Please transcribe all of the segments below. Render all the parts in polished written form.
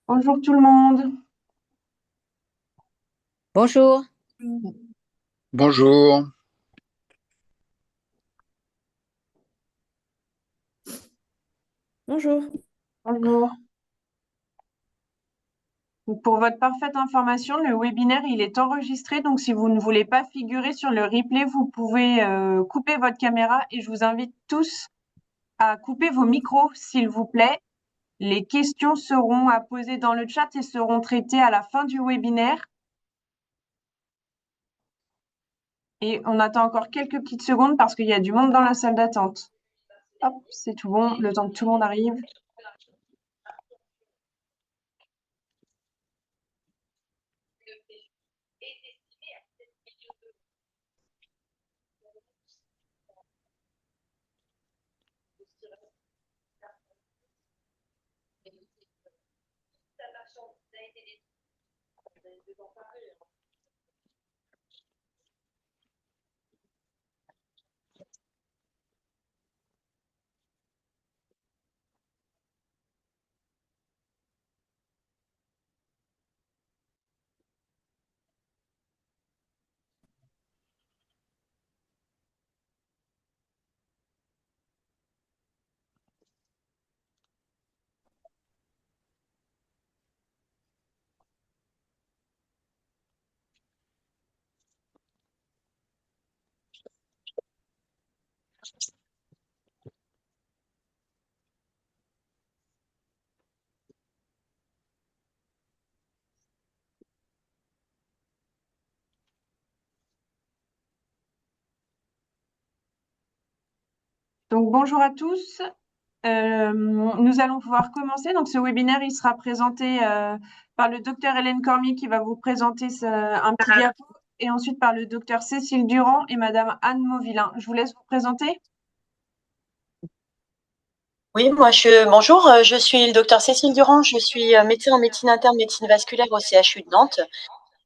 Bonjour tout le monde. Bonjour. Bonjour. Bonjour. Bonjour. Donc, pour votre parfaite information, le webinaire, il est enregistré. Donc, si vous ne voulez pas figurer sur le replay, vous pouvez couper votre caméra et je vous invite tous à couper vos micros, s'il vous plaît. Les questions seront à poser dans le chat et seront traitées à la fin du webinaire. Et on attend encore quelques petites secondes parce qu'il y a du monde dans la salle d'attente. Hop, c'est tout bon, le temps que tout le monde arrive. Donc, bonjour à tous. Nous allons pouvoir commencer. Donc, ce webinaire, il sera présenté par le docteur Hélène Cormier qui va vous présenter un petit diapo et ensuite par le docteur Cécile Durand et madame Anne Mauvillain. Je vous laisse vous présenter. Oui, bonjour, je suis le docteur Cécile Durand, je suis médecin en médecine interne, médecine vasculaire au CHU de Nantes.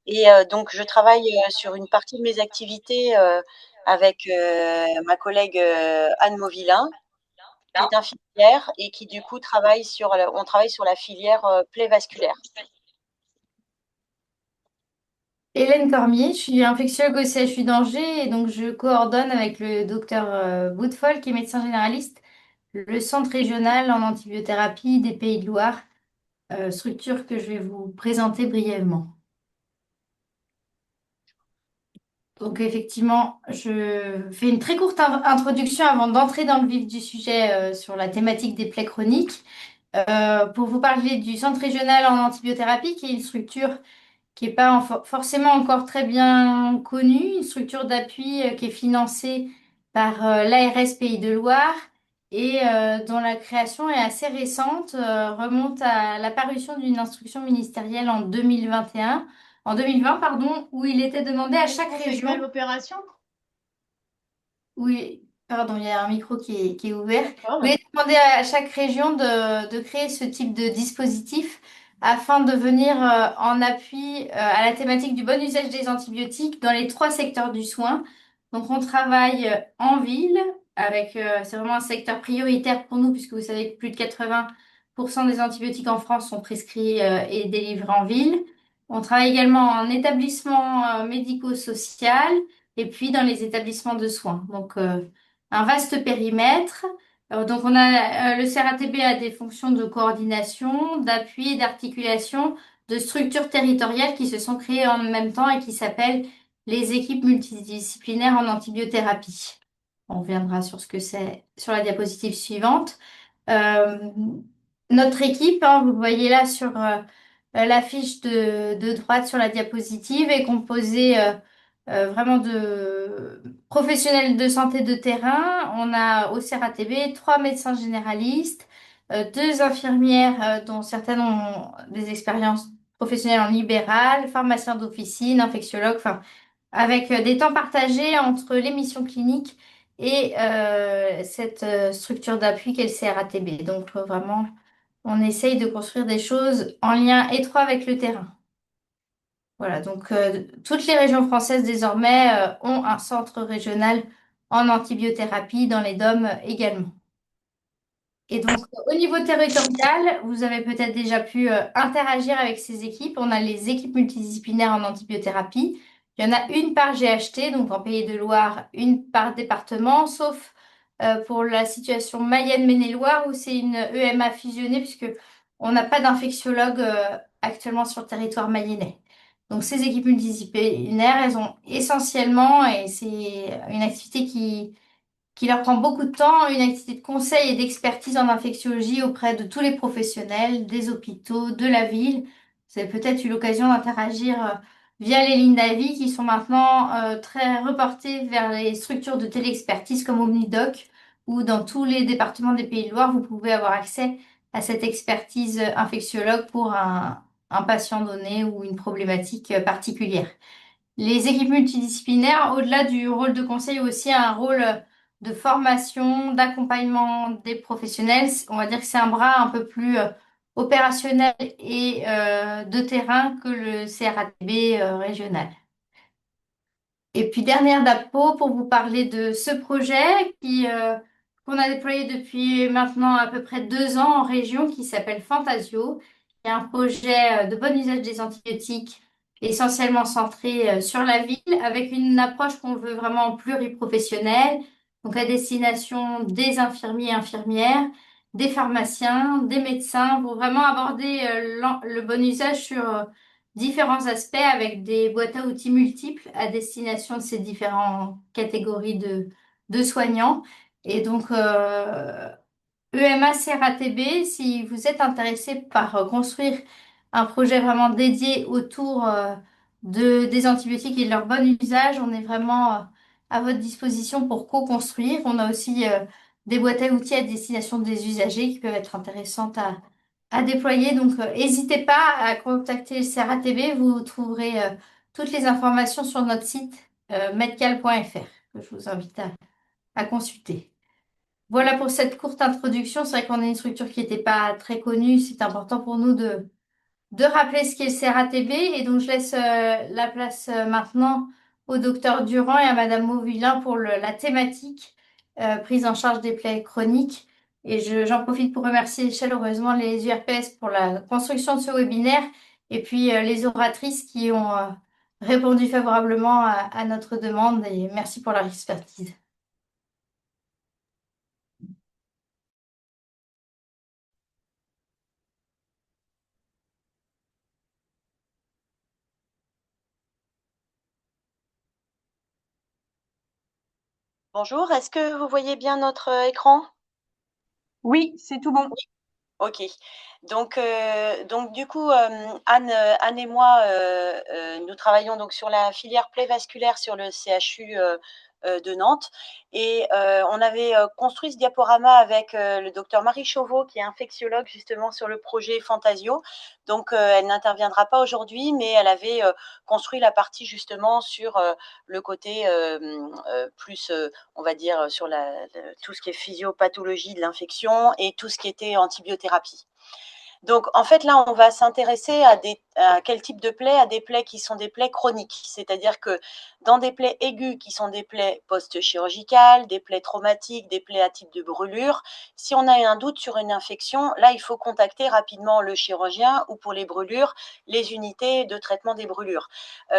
Et donc, je travaille sur une partie de mes activités avec ma collègue Anne Mauvillain, qui est infirmière et qui, du coup, on travaille sur la filière plaie vasculaire. Hélène Cormier, je suis infectiologue au CHU d'Angers et donc je coordonne avec le docteur Boutefol, qui est médecin généraliste, le centre régional en antibiothérapie des Pays de Loire, structure que je vais vous présenter brièvement. Donc effectivement, je fais une très courte introduction avant d'entrer dans le vif du sujet sur la thématique des plaies chroniques. Pour vous parler du centre régional en antibiothérapie, qui est une structure qui n'est pas forcément encore très bien connue, une structure d'appui qui est financée par l'ARS Pays de Loire et dont la création est assez récente, remonte à la parution d'une instruction ministérielle en 2021, en 2020, pardon, où il était demandé à chaque région. L'opération. Oui, pardon, il y a un micro qui est ouvert. Oh, Oui, demander à chaque région de créer ce type de dispositif afin de venir en appui à la thématique du bon usage des antibiotiques dans les trois secteurs du soin. Donc, on travaille en ville avec, c'est vraiment un secteur prioritaire pour nous puisque vous savez que plus de 80% des antibiotiques en France sont prescrits et délivrés en ville. On travaille également en établissement médico-social et puis dans les établissements de soins. Donc, un vaste périmètre. Donc, le CRATB a des fonctions de coordination, d'appui et d'articulation de structures territoriales qui se sont créées en même temps et qui s'appellent les équipes multidisciplinaires en antibiothérapie. On reviendra sur ce que c'est sur la diapositive suivante. Euh, Notre équipe, hein, vous le voyez là sur l'affiche de droite sur la diapositive, est composée vraiment de professionnels de santé de terrain. On a au CRATB trois médecins généralistes, deux infirmières dont certaines ont des expériences professionnelles en libéral, pharmaciens d'officine, infectiologues, enfin, avec des temps partagés entre les missions cliniques et cette structure d'appui qu'est le CRATB. Donc vraiment, on essaye de construire des choses en lien étroit avec le terrain. Voilà, donc toutes les régions françaises désormais ont un centre régional en antibiothérapie, dans les DOM également. Et donc, au niveau territorial, vous avez peut-être déjà pu interagir avec ces équipes. On a les équipes multidisciplinaires en antibiothérapie. Il y en a une par GHT, donc en Pays de Loire, une par département, sauf pour la situation Mayenne-Maine-et-Loire où c'est une EMA fusionnée puisque on n'a pas d'infectiologue actuellement sur le territoire mayennais. Donc, ces équipes multidisciplinaires, elles ont essentiellement, et c'est une activité qui leur prend beaucoup de temps, une activité de conseil et d'expertise en infectiologie auprès de tous les professionnels, des hôpitaux, de la ville. Vous avez peut-être eu l'occasion d'interagir via les lignes d'avis qui sont maintenant très reportées vers les structures de téléexpertise comme Omnidoc, où dans tous les départements des Pays de Loire, vous pouvez avoir accès à cette expertise infectiologue pour un patient donné ou une problématique particulière. Les équipes multidisciplinaires, au-delà du rôle de conseil, ont aussi un rôle de formation, d'accompagnement des professionnels. On va dire que c'est un bras un peu plus opérationnel et de terrain que le CRATB régional. Et puis dernière d'appôt pour vous parler de ce projet qu'on a déployé depuis maintenant à peu près 2 ans en région qui s'appelle Fantasio. C'est un projet de bon usage des antibiotiques essentiellement centré sur la ville avec une approche qu'on veut vraiment pluriprofessionnelle, donc à destination des infirmiers et infirmières, des pharmaciens, des médecins pour vraiment aborder le bon usage sur différents aspects avec des boîtes à outils multiples à destination de ces différentes catégories de soignants. Et donc, EMA CRATB, si vous êtes intéressé par construire un projet vraiment dédié autour des antibiotiques et de leur bon usage, on est vraiment à votre disposition pour co-construire. On a aussi des boîtes à outils à destination des usagers qui peuvent être intéressantes à déployer. Donc, n'hésitez pas à contacter le CRATB. Vous trouverez toutes les informations sur notre site medcal.fr que je vous invite à consulter. Voilà pour cette courte introduction. C'est vrai qu'on est une structure qui n'était pas très connue. C'est important pour nous de rappeler ce qu'est le CRATB. Et donc, je laisse la place maintenant au docteur Durand et à Madame Mauvillain pour la thématique prise en charge des plaies chroniques. Et j'en profite pour remercier chaleureusement les URPS pour la construction de ce webinaire et puis les oratrices qui ont répondu favorablement à notre demande. Et merci pour leur expertise. Bonjour, est-ce que vous voyez bien notre écran? Oui, c'est tout bon. OK. Donc du coup, Anne et moi, nous travaillons donc sur la filière plaie vasculaire sur le CHU, de Nantes et on avait, construit ce diaporama avec, le docteur Marie Chauveau qui est infectiologue justement sur le projet Fantasio. Donc elle n'interviendra pas aujourd'hui, mais elle avait, construit la partie justement sur, le côté, plus, on va dire, sur tout ce qui est physiopathologie de l'infection et tout ce qui était antibiothérapie. Donc, en fait, là, on va s'intéresser à quel type de plaies? À des plaies qui sont des plaies chroniques. C'est-à-dire que dans des plaies aiguës qui sont des plaies post-chirurgicales, des plaies traumatiques, des plaies à type de brûlure, si on a un doute sur une infection, là, il faut contacter rapidement le chirurgien ou pour les brûlures, les unités de traitement des brûlures.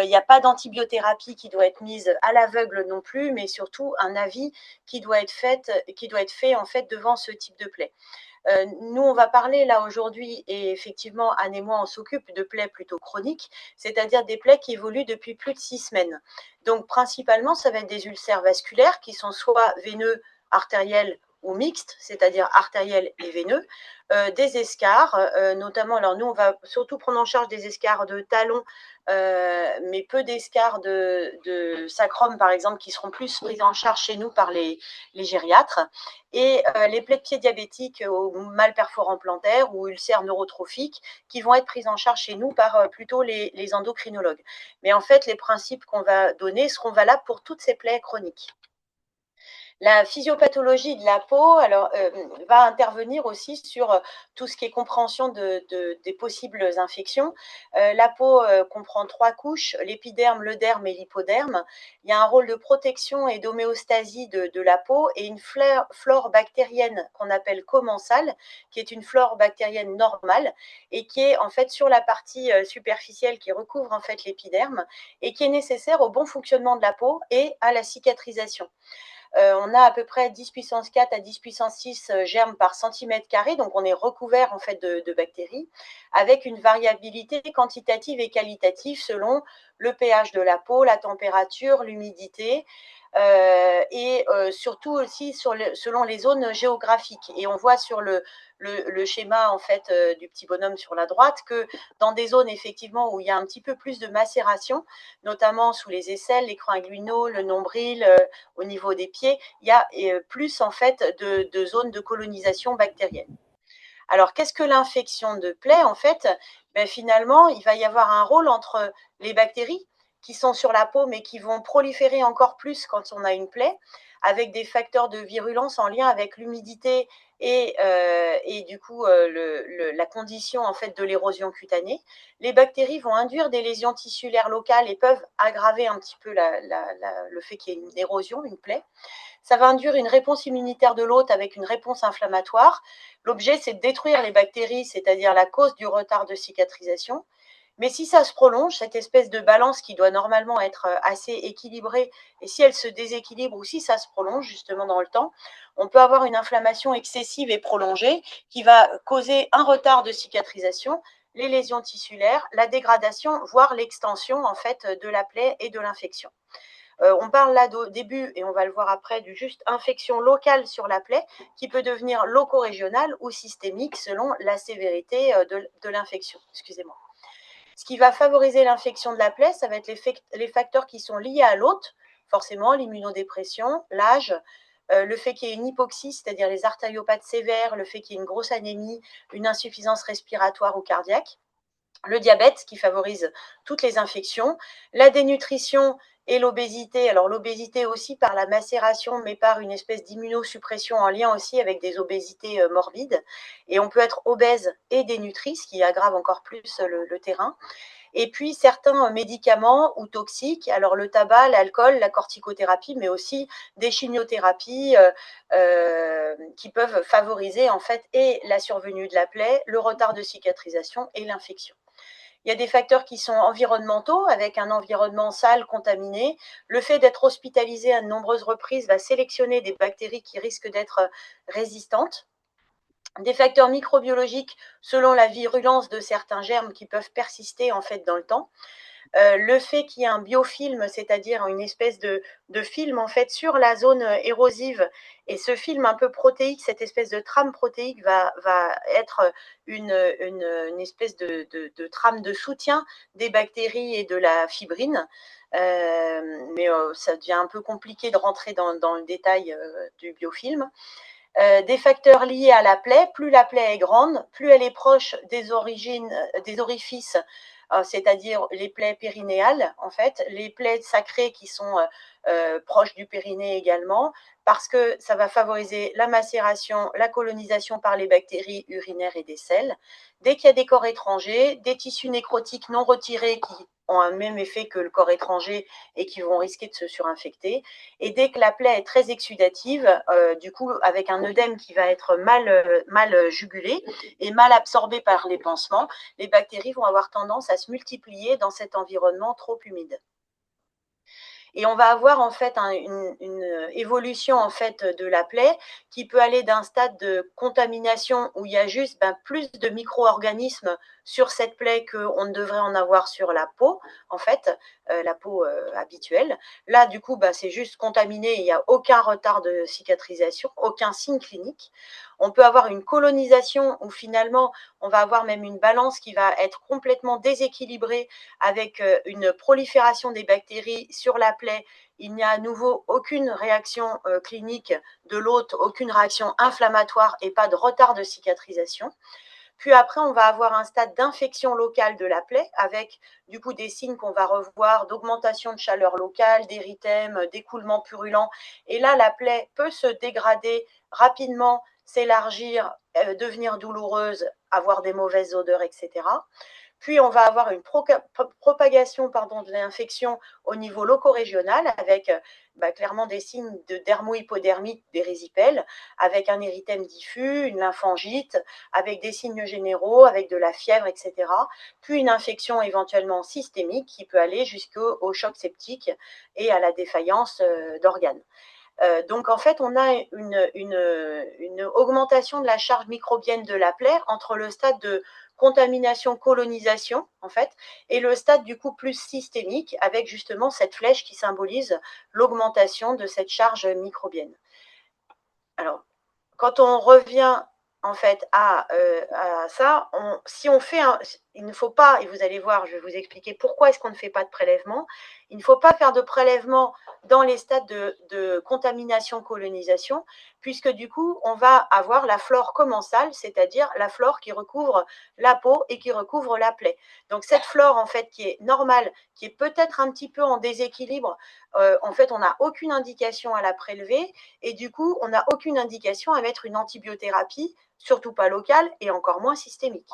Il n'y a pas d'antibiothérapie qui doit être mise à l'aveugle non plus, mais surtout un avis qui doit être fait en fait devant ce type de plaie. Nous, on va parler là aujourd'hui, et effectivement, Anne et moi, on s'occupe de plaies plutôt chroniques, c'est-à-dire des plaies qui évoluent depuis plus de 6 semaines. Donc, principalement, ça va être des ulcères vasculaires qui sont soit veineux, artériels ou mixtes, c'est-à-dire artériels et veineux, des escarres, notamment, alors nous, on va surtout prendre en charge des escarres de talons, mais peu d'escarres de sacrum, par exemple, qui seront plus prises en charge chez nous par les gériatres, et les plaies de pied diabétiques aux mal perforants plantaires ou ulcères neurotrophiques qui vont être prises en charge chez nous par plutôt les endocrinologues. Mais en fait, les principes qu'on va donner seront valables pour toutes ces plaies chroniques. La physiopathologie de la peau va intervenir aussi sur tout ce qui est compréhension des possibles infections. La peau comprend 3 couches, l'épiderme, le derme et l'hypoderme. Il y a un rôle de protection et d'homéostasie de la peau et une flore bactérienne qu'on appelle commensale, qui est une flore bactérienne normale et qui est en fait sur la partie superficielle qui recouvre en fait l'épiderme et qui est nécessaire au bon fonctionnement de la peau et à la cicatrisation. On a à peu près 10 puissance 4 à 10 puissance 6 germes par centimètre carré, donc on est recouvert en fait de bactéries, avec une variabilité quantitative et qualitative selon le pH de la peau, la température, l'humidité, et surtout aussi selon les zones géographiques. Et on voit sur le schéma en fait du petit bonhomme sur la droite que dans des zones effectivement où il y a un petit peu plus de macération, notamment sous les aisselles, l'écran inguinaux, le nombril, au niveau des pieds, il y a plus en fait de zones de colonisation bactérienne. Alors, qu'est-ce que l'infection de plaie? En fait, finalement, il va y avoir un rôle entre les bactéries qui sont sur la peau, mais qui vont proliférer encore plus quand on a une plaie, avec des facteurs de virulence en lien avec l'humidité et du coup la condition en fait de l'érosion cutanée. Les bactéries vont induire des lésions tissulaires locales et peuvent aggraver un petit peu le fait qu'il y ait une érosion, une plaie. Ça va induire une réponse immunitaire de l'hôte avec une réponse inflammatoire. L'objet, c'est de détruire les bactéries, c'est-à-dire la cause du retard de cicatrisation. Mais si ça se prolonge, cette espèce de balance qui doit normalement être assez équilibrée, et si elle se déséquilibre ou si ça se prolonge justement dans le temps, on peut avoir une inflammation excessive et prolongée qui va causer un retard de cicatrisation, les lésions tissulaires, la dégradation, voire l'extension en fait de la plaie et de l'infection. On parle là au début, et on va le voir après, du juste infection locale sur la plaie qui peut devenir loco-régionale ou systémique selon la sévérité de l'infection. Excusez-moi. Ce qui va favoriser l'infection de la plaie, ça va être les facteurs qui sont liés à l'hôte, forcément l'immunodépression, l'âge, le fait qu'il y ait une hypoxie, c'est-à-dire les artériopathes sévères, le fait qu'il y ait une grosse anémie, une insuffisance respiratoire ou cardiaque, le diabète qui favorise toutes les infections, la dénutrition et l'obésité. Alors l'obésité aussi par la macération, mais par une espèce d'immunosuppression en lien aussi avec des obésités morbides. Et on peut être obèse et dénutri, ce qui aggrave encore plus le terrain. Et puis certains médicaments ou toxiques, alors le tabac, l'alcool, la corticothérapie, mais aussi des chimiothérapies qui peuvent favoriser en fait et la survenue de la plaie, le retard de cicatrisation et l'infection. Il y a des facteurs qui sont environnementaux, avec un environnement sale, contaminé. Le fait d'être hospitalisé à de nombreuses reprises va sélectionner des bactéries qui risquent d'être résistantes. Des facteurs microbiologiques selon la virulence de certains germes qui peuvent persister en fait dans le temps. Le fait qu'il y ait un biofilm, c'est-à-dire une espèce de film en fait sur la zone érosive, et ce film un peu protéique, cette espèce de trame protéique va être une espèce de trame de soutien des bactéries et de la fibrine. Mais ça devient un peu compliqué de rentrer dans le détail du biofilm. Des facteurs liés à la plaie, plus la plaie est grande, plus elle est proche des origines, des orifices, c'est-à-dire les plaies périnéales, en fait, les plaies sacrées qui sont proches du périnée également, parce que ça va favoriser la macération, la colonisation par les bactéries urinaires et des selles. Dès qu'il y a des corps étrangers, des tissus nécrotiques non retirés qui ont un même effet que le corps étranger et qui vont risquer de se surinfecter. Et dès que la plaie est très exsudative, du coup, avec un œdème qui va être mal jugulé et mal absorbé par les pansements, les bactéries vont avoir tendance à se multiplier dans cet environnement trop humide. Et on va avoir en fait une évolution en fait de la plaie qui peut aller d'un stade de contamination où il y a juste plus de micro-organismes sur cette plaie qu'on ne devrait en avoir sur la peau, en fait, la peau habituelle. Là, du coup, c'est juste contaminé, il n'y a aucun retard de cicatrisation, aucun signe clinique. On peut avoir une colonisation où finalement, on va avoir même une balance qui va être complètement déséquilibrée avec une prolifération des bactéries sur la plaie. Il n'y a à nouveau aucune réaction clinique de l'hôte, aucune réaction inflammatoire et pas de retard de cicatrisation. Puis après, on va avoir un stade d'infection locale de la plaie avec du coup des signes qu'on va revoir d'augmentation de chaleur locale, d'érythème, d'écoulement purulent. Et là, la plaie peut se dégrader rapidement, s'élargir, devenir douloureuse, avoir des mauvaises odeurs, etc. Puis, on va avoir une propagation de l'infection au niveau loco-régional avec clairement des signes de dermohypodermite des résipelles, avec un érythème diffus, une lymphangite, avec des signes généraux, avec de la fièvre, etc. Puis une infection éventuellement systémique qui peut aller jusqu'au choc septique et à la défaillance d'organes. Donc, en fait, on a une augmentation de la charge microbienne de la plaie entre le stade de contamination, colonisation, en fait, et le stade du coup plus systémique, avec justement cette flèche qui symbolise l'augmentation de cette charge microbienne. Alors, quand on revient en fait à ça, si on fait il ne faut pas, et vous allez voir, je vais vous expliquer pourquoi est-ce qu'on ne fait pas de prélèvement. Il ne faut pas faire de prélèvement dans les stades de contamination-colonisation, puisque du coup, on va avoir la flore commensale, c'est-à-dire la flore qui recouvre la peau et qui recouvre la plaie. Donc cette flore, en fait, qui est normale, qui est peut-être un petit peu en déséquilibre, en fait, on n'a aucune indication à la prélever, et du coup, on n'a aucune indication à mettre une antibiothérapie, surtout pas locale, et encore moins systémique.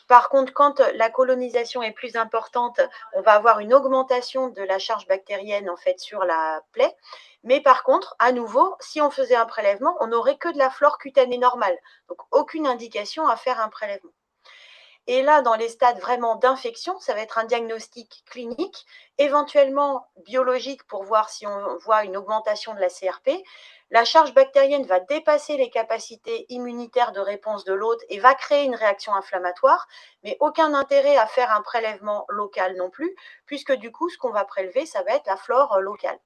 Par contre, quand la colonisation est plus importante, on va avoir une augmentation de la charge bactérienne en fait sur la plaie. Mais par contre, à nouveau, si on faisait un prélèvement, on n'aurait que de la flore cutanée normale. Donc, aucune indication à faire un prélèvement. Et là, dans les stades vraiment d'infection, ça va être un diagnostic clinique, éventuellement biologique pour voir si on voit une augmentation de la CRP. La charge bactérienne va dépasser les capacités immunitaires de réponse de l'hôte et va créer une réaction inflammatoire, mais aucun intérêt à faire un prélèvement local non plus, puisque du coup, ce qu'on va prélever, ça va être la flore locale.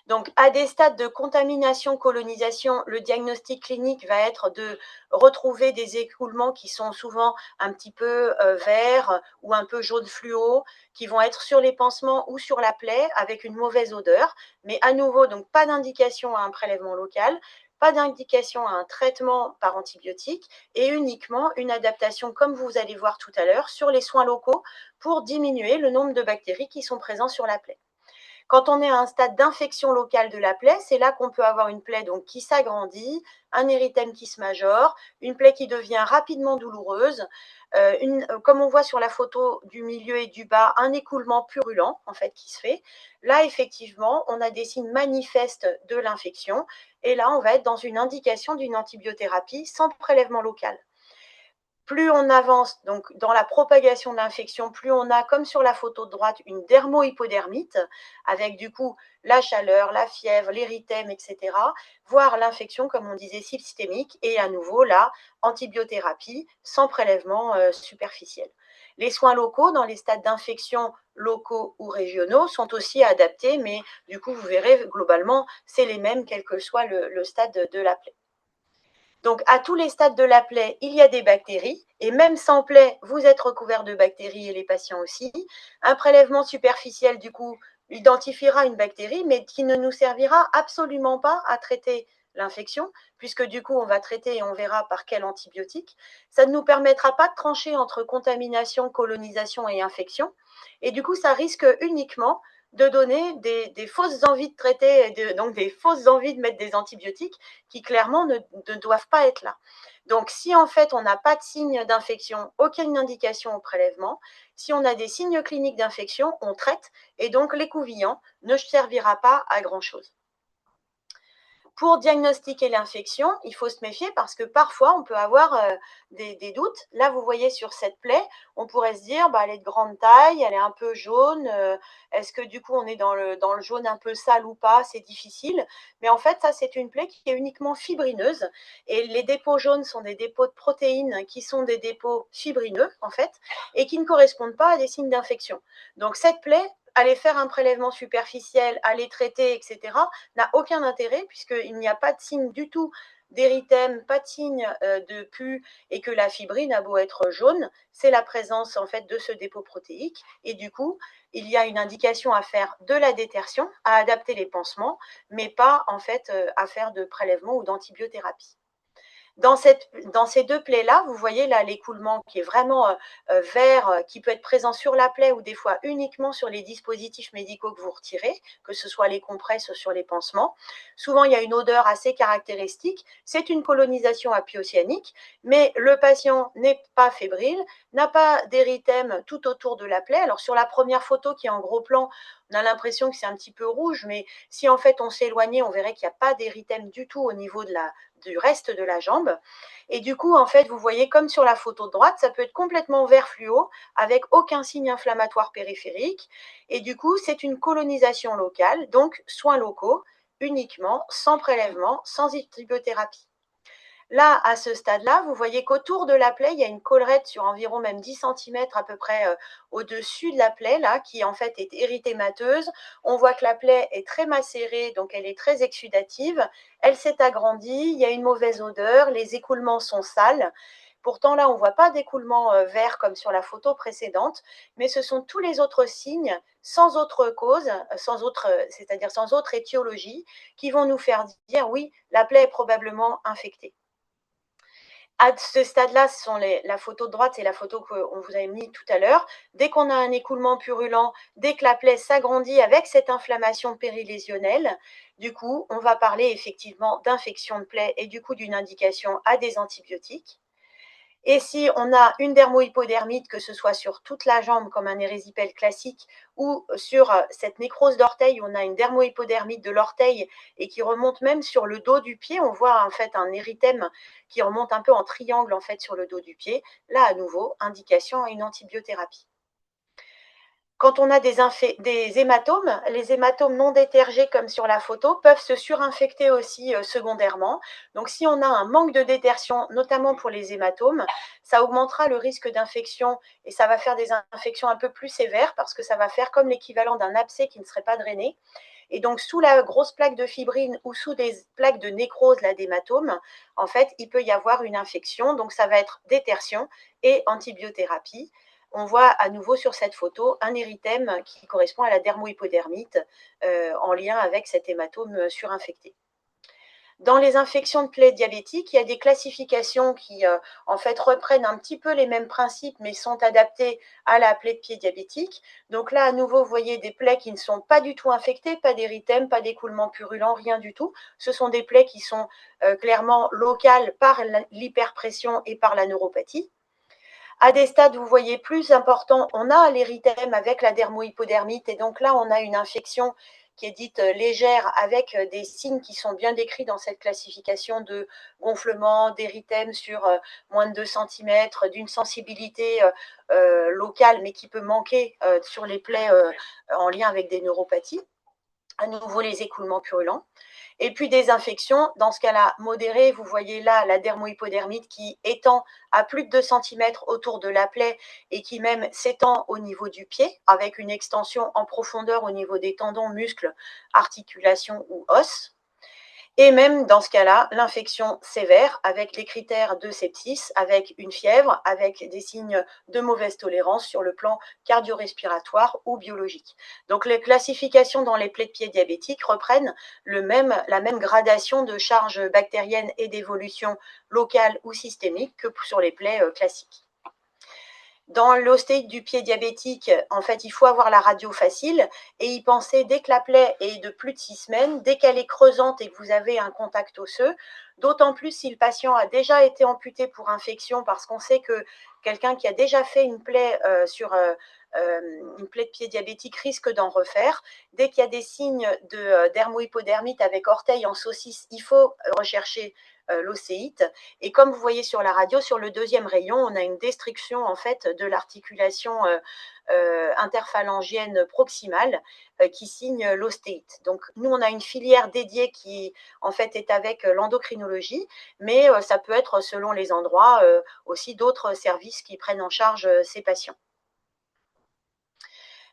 Donc, à des stades de contamination, colonisation, le diagnostic clinique va être de retrouver des écoulements qui sont souvent un petit peu verts ou un peu jaune fluo, qui vont être sur les pansements ou sur la plaie avec une mauvaise odeur. Mais à nouveau, donc pas d'indication à un prélèvement local, pas d'indication à un traitement par antibiotique et uniquement une adaptation, comme vous allez voir tout à l'heure, sur les soins locaux pour diminuer le nombre de bactéries qui sont présentes sur la plaie. Quand on est à un stade d'infection locale de la plaie, c'est là qu'on peut avoir une plaie donc, qui s'agrandit, un érythème qui se majore, une plaie qui devient rapidement douloureuse, comme on voit sur la photo du milieu et du bas, un écoulement purulent en fait qui se fait. Là, effectivement, on a des signes manifestes de l'infection et là, on va être dans une indication d'une antibiothérapie sans prélèvement local. Plus on avance donc dans la propagation de l'infection, plus on a, comme sur la photo de droite, une dermohypodermite, avec du coup la chaleur, la fièvre, l'érythème, etc., voire l'infection, comme on disait, systémique, et à nouveau la antibiothérapie sans prélèvement superficiel. Les soins locaux, dans les stades d'infection locaux ou régionaux, sont aussi adaptés, mais du coup, vous verrez, globalement, c'est les mêmes, quel que soit le stade de la plaie. Donc, à tous les stades de la plaie, il y a des bactéries, et même sans plaie, vous êtes recouvert de bactéries et les patients aussi. Un prélèvement superficiel, du coup, identifiera une bactérie, mais qui ne nous servira absolument pas à traiter l'infection, puisque du coup, on va traiter et on verra par quel antibiotique. Ça ne nous permettra pas de trancher entre contamination, colonisation et infection, et du coup, ça risque uniquement de donner des fausses envies de traiter, donc des fausses envies de mettre des antibiotiques qui clairement ne doivent pas être là. Donc, si en fait on n'a pas de signe d'infection, aucune indication au prélèvement, si on a des signes cliniques d'infection, on traite et donc l'écouvillon ne servira pas à grand-chose. Pour diagnostiquer l'infection, il faut se méfier parce que parfois, on peut avoir des doutes. Là, vous voyez sur cette plaie, on pourrait se dire, elle est de grande taille, elle est un peu jaune. Est-ce que du coup, on est dans le jaune un peu sale ou pas? C'est difficile. Mais en fait, ça, c'est une plaie qui est uniquement fibrineuse. Et les dépôts jaunes sont des dépôts de protéines qui sont des dépôts fibrineux, en fait, et qui ne correspondent pas à des signes d'infection. Donc, cette plaie, aller faire un prélèvement superficiel, aller traiter, etc., n'a aucun intérêt puisqu'il n'y a pas de signe du tout d'érythème, pas de signe de pus et que la fibrine a beau être jaune, c'est la présence en fait de ce dépôt protéique et du coup, il y a une indication à faire de la détertion, à adapter les pansements, mais pas en fait à faire de prélèvement ou d'antibiothérapie. Dans ces deux plaies-là, vous voyez là l'écoulement qui est vraiment vert, qui peut être présent sur la plaie ou des fois uniquement sur les dispositifs médicaux que vous retirez, que ce soit les compresses ou sur les pansements. Souvent, il y a une odeur assez caractéristique. C'est une colonisation apiocyanique, mais le patient n'est pas fébrile, n'a pas d'érythème tout autour de la plaie. Alors sur la première photo qui est en gros plan, on a l'impression que c'est un petit peu rouge, mais si en fait on s'éloignait, on verrait qu'il n'y a pas d'érythème du tout au niveau du reste de la jambe. Et du coup, en fait, vous voyez comme sur la photo de droite, ça peut être complètement vert fluo avec aucun signe inflammatoire périphérique. Et du coup, c'est une colonisation locale, donc soins locaux uniquement, sans prélèvement, sans antibiothérapie. Là, à ce stade-là, vous voyez qu'autour de la plaie, il y a une collerette sur environ même 10 centimètres à peu près au-dessus de la plaie, là, qui en fait est érythémateuse. On voit que la plaie est très macérée, donc elle est très exsudative. Elle s'est agrandie, il y a une mauvaise odeur, les écoulements sont sales. Pourtant, là, on ne voit pas d'écoulement vert comme sur la photo précédente, mais ce sont tous les autres signes, sans autre cause, c'est-à-dire sans autre étiologie, qui vont nous faire dire oui, la plaie est probablement infectée. À ce stade-là, ce sont la photo de droite, c'est la photo qu'on vous avait mis tout à l'heure. Dès qu'on a un écoulement purulent, dès que la plaie s'agrandit avec cette inflammation périlésionnelle, du coup, on va parler effectivement d'infection de plaie et du coup d'une indication à des antibiotiques. Et si on a une dermohypodermite, que ce soit sur toute la jambe comme un érésipèle classique ou sur cette nécrose d'orteil où on a une dermohypodermite de l'orteil et qui remonte même sur le dos du pied, on voit en fait un érythème qui remonte un peu en triangle en fait sur le dos du pied. Là, à nouveau, indication à une antibiothérapie. Quand on a des hématomes, les hématomes non détergés comme sur la photo peuvent se surinfecter aussi secondairement. Donc si on a un manque de détertion, notamment pour les hématomes, ça augmentera le risque d'infection et ça va faire des infections un peu plus sévères parce que ça va faire comme l'équivalent d'un abcès qui ne serait pas drainé. Et donc sous la grosse plaque de fibrine ou sous des plaques de nécrose d'hématome, en fait, il peut y avoir une infection. Donc ça va être détertion et antibiothérapie. On voit à nouveau sur cette photo un érythème qui correspond à la dermohypodermite en lien avec cet hématome surinfecté. Dans les infections de plaies diabétiques, il y a des classifications qui en fait reprennent un petit peu les mêmes principes mais sont adaptées à la plaie de pied diabétique. Donc là, à nouveau, vous voyez des plaies qui ne sont pas du tout infectées, pas d'érythème, pas d'écoulement purulent, rien du tout. Ce sont des plaies qui sont clairement locales par l'hyperpression et par la neuropathie. À des stades, vous voyez, plus importants, on a l'érythème avec la dermohypodermite et donc là, on a une infection qui est dite légère avec des signes qui sont bien décrits dans cette classification de gonflement, d'érythème sur moins de 2 cm, d'une sensibilité locale mais qui peut manquer sur les plaies en lien avec des neuropathies. À nouveau, les écoulements purulents. Et puis des infections, dans ce cas-là modérées, vous voyez là la dermohypodermite qui étend à plus de 2 cm autour de la plaie et qui même s'étend au niveau du pied avec une extension en profondeur au niveau des tendons, muscles, articulations ou os. Et même dans ce cas-là, l'infection sévère avec les critères de sepsis, avec une fièvre, avec des signes de mauvaise tolérance sur le plan cardio-respiratoire ou biologique. Donc les classifications dans les plaies de pied diabétiques reprennent la même gradation de charge bactérienne et d'évolution locale ou systémique que sur les plaies classiques. Dans l'ostéite du pied diabétique, en fait, il faut avoir la radio facile et y penser dès que la plaie est de plus de 6 semaines, dès qu'elle est creusante et que vous avez un contact osseux, d'autant plus si le patient a déjà été amputé pour infection, parce qu'on sait que quelqu'un qui a déjà fait une plaie une plaie de pied diabétique risque d'en refaire. Dès qu'il y a des signes de dermohypodermite avec orteil en saucisse, il faut rechercher l'ostéite. Et comme vous voyez sur la radio, sur le deuxième rayon, on a une destruction en fait de l'articulation interphalangienne proximale qui signe l'ostéite. Donc nous, on a une filière dédiée qui en fait est avec l'endocrinologie, mais ça peut être selon les endroits aussi d'autres services qui prennent en charge ces patients.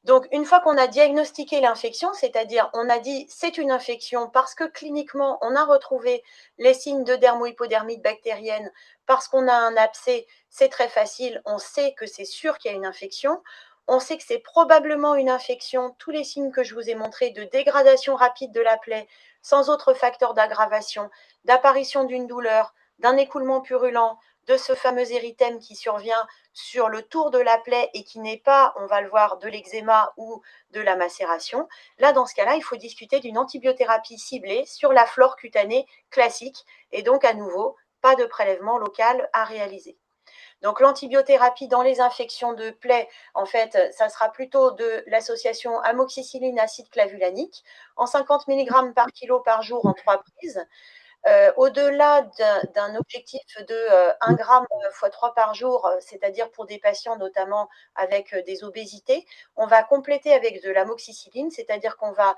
Donc, une fois qu'on a diagnostiqué l'infection, c'est-à-dire on a dit c'est une infection parce que cliniquement on a retrouvé les signes de dermohypodermite bactérienne, parce qu'on a un abcès, c'est très facile, on sait que c'est sûr qu'il y a une infection, on sait que c'est probablement une infection, tous les signes que je vous ai montrés de dégradation rapide de la plaie, sans autre facteur d'aggravation, d'apparition d'une douleur, d'un écoulement purulent, de ce fameux érythème qui survient sur le tour de la plaie et qui n'est pas, on va le voir, de l'eczéma ou de la macération, là, dans ce cas-là, il faut discuter d'une antibiothérapie ciblée sur la flore cutanée classique et donc à nouveau, pas de prélèvement local à réaliser. Donc l'antibiothérapie dans les infections de plaies, en fait, ça sera plutôt de l'association amoxicilline acide clavulanique en 50 mg par kilo par jour en 3 prises. Au-delà d'un objectif de 1 gramme x 3 par jour, c'est-à-dire pour des patients notamment avec des obésités, on va compléter avec de l'amoxicilline, c'est-à-dire qu'on va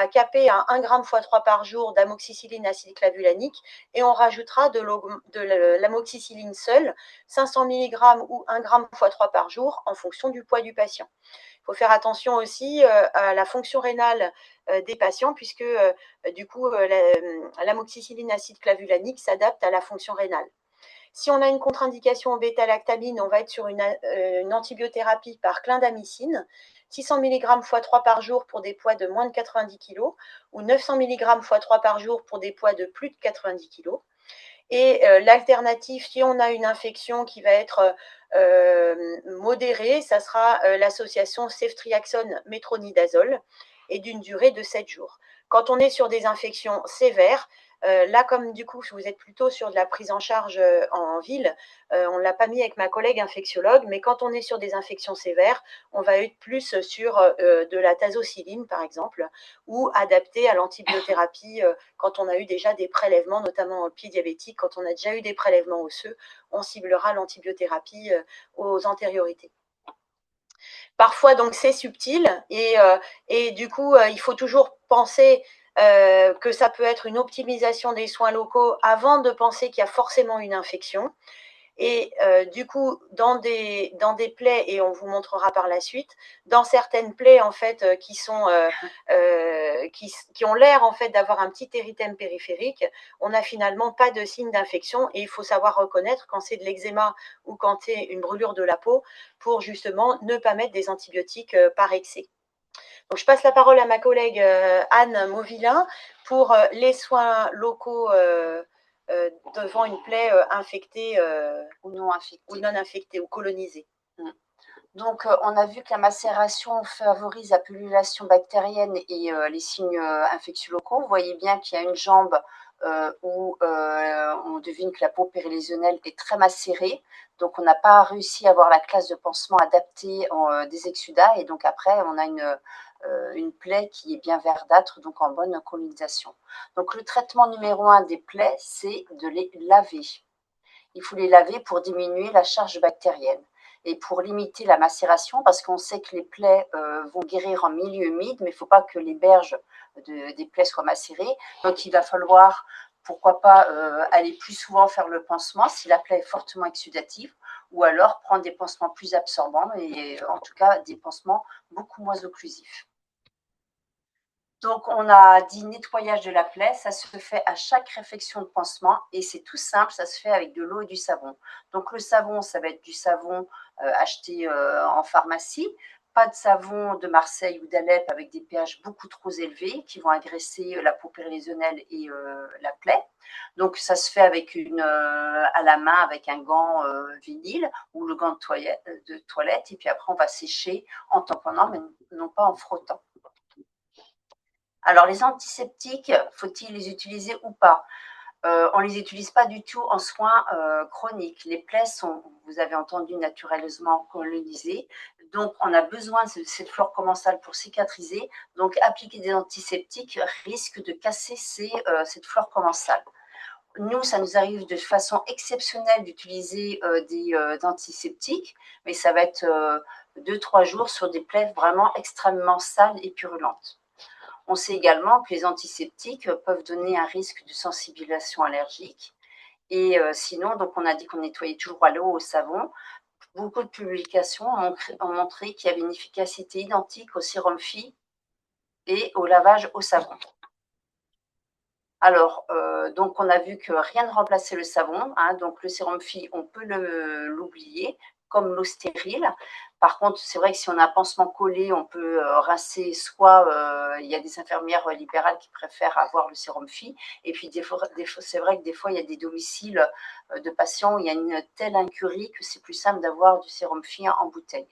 caper à 1 gramme x 3 par jour d'amoxicilline acide clavulanique et on rajoutera de l'amoxicilline seule, 500 mg ou 1 gramme x 3 par jour en fonction du poids du patient. Il faut faire attention aussi à la fonction rénale des patients puisque du coup l'amoxicilline acide clavulanique s'adapte à la fonction rénale. Si on a une contre-indication en bêta-lactamine, on va être sur une antibiothérapie par clindamycine, 600 mg x 3 par jour pour des poids de moins de 90 kg ou 900 mg x 3 par jour pour des poids de plus de 90 kg. Et l'alternative, si on a une infection qui va être modérée, ça sera l'association ceftriaxone-métronidazole et d'une durée de 7 jours. Quand on est sur des infections sévères, là, comme du coup, vous êtes plutôt sur de la prise en charge en ville, on ne l'a pas mis avec ma collègue infectiologue, mais quand on est sur des infections sévères, on va être plus sur de la tazocilline, par exemple, ou adapté à l'antibiothérapie quand on a eu déjà des prélèvements, notamment dans le pied diabétique, quand on a déjà eu des prélèvements osseux, on ciblera l'antibiothérapie aux antériorités. Parfois, donc, c'est subtil et du coup, il faut toujours penser que ça peut être une optimisation des soins locaux avant de penser qu'il y a forcément une infection. Et du coup, dans des plaies, et on vous montrera par la suite, dans certaines plaies en fait qui ont l'air en fait d'avoir un petit érythème périphérique, on n'a finalement pas de signe d'infection et il faut savoir reconnaître quand c'est de l'eczéma ou quand c'est une brûlure de la peau pour justement ne pas mettre des antibiotiques par excès. Donc, je passe la parole à ma collègue Anne Mauvillain pour les soins locaux devant une plaie infectée ou non infectée ou colonisée. Donc, on a vu que la macération favorise la pullulation bactérienne et les signes infectieux locaux. Vous voyez bien qu'il y a une jambe où on devine que la peau périlésionnelle est très macérée. Donc, on n'a pas réussi à avoir la classe de pansement adaptée des exsudats. Et donc, après, on a une plaie qui est bien verdâtre, donc en bonne colonisation. Donc, le traitement numéro 1 des plaies, c'est de les laver. Il faut les laver pour diminuer la charge bactérienne et pour limiter la macération, parce qu'on sait que les plaies vont guérir en milieu humide, mais il ne faut pas que les berges des plaies soient macérées. Donc, il va falloir, pourquoi pas, aller plus souvent faire le pansement si la plaie est fortement exsudative, ou alors prendre des pansements plus absorbants, et en tout cas des pansements beaucoup moins occlusifs. Donc, on a dit nettoyage de la plaie, ça se fait à chaque réflexion de pansement et c'est tout simple, ça se fait avec de l'eau et du savon. Donc, le savon, ça va être du savon acheté en pharmacie, pas de savon de Marseille ou d'Alep avec des pH beaucoup trop élevés qui vont agresser la peau périlésionnelle et la plaie. Donc, ça se fait avec à la main avec un gant vinyle ou le gant de toilette et puis après, on va sécher en tamponnant, mais non pas en frottant. Alors, les antiseptiques, faut-il les utiliser ou pas? On ne les utilise pas du tout en soins chroniques. Les plaies sont, vous avez entendu, naturellement colonisées. Donc, on a besoin de cette flore commensale pour cicatriser. Donc, appliquer des antiseptiques risque de casser cette flore commensale. Nous, ça nous arrive de façon exceptionnelle d'utiliser des antiseptiques, mais ça va être 2-3 jours sur des plaies vraiment extrêmement sales et purulentes. On sait également que les antiseptiques peuvent donner un risque de sensibilisation allergique. Et sinon, donc on a dit qu'on nettoyait toujours à l'eau, au savon. Beaucoup de publications ont montré qu'il y avait une efficacité identique au sérum Phi et au lavage au savon. Alors, donc on a vu que rien ne remplaçait le savon. Donc le sérum Phi, on peut l'oublier. comme l'eau stérile. Par contre, c'est vrai que si on a un pansement collé, on peut rincer soit, il y a des infirmières libérales qui préfèrent avoir le sérum Phi, et puis c'est vrai que des fois, il y a des domiciles de patients où il y a une telle incurie que c'est plus simple d'avoir du sérum Phi en bouteille.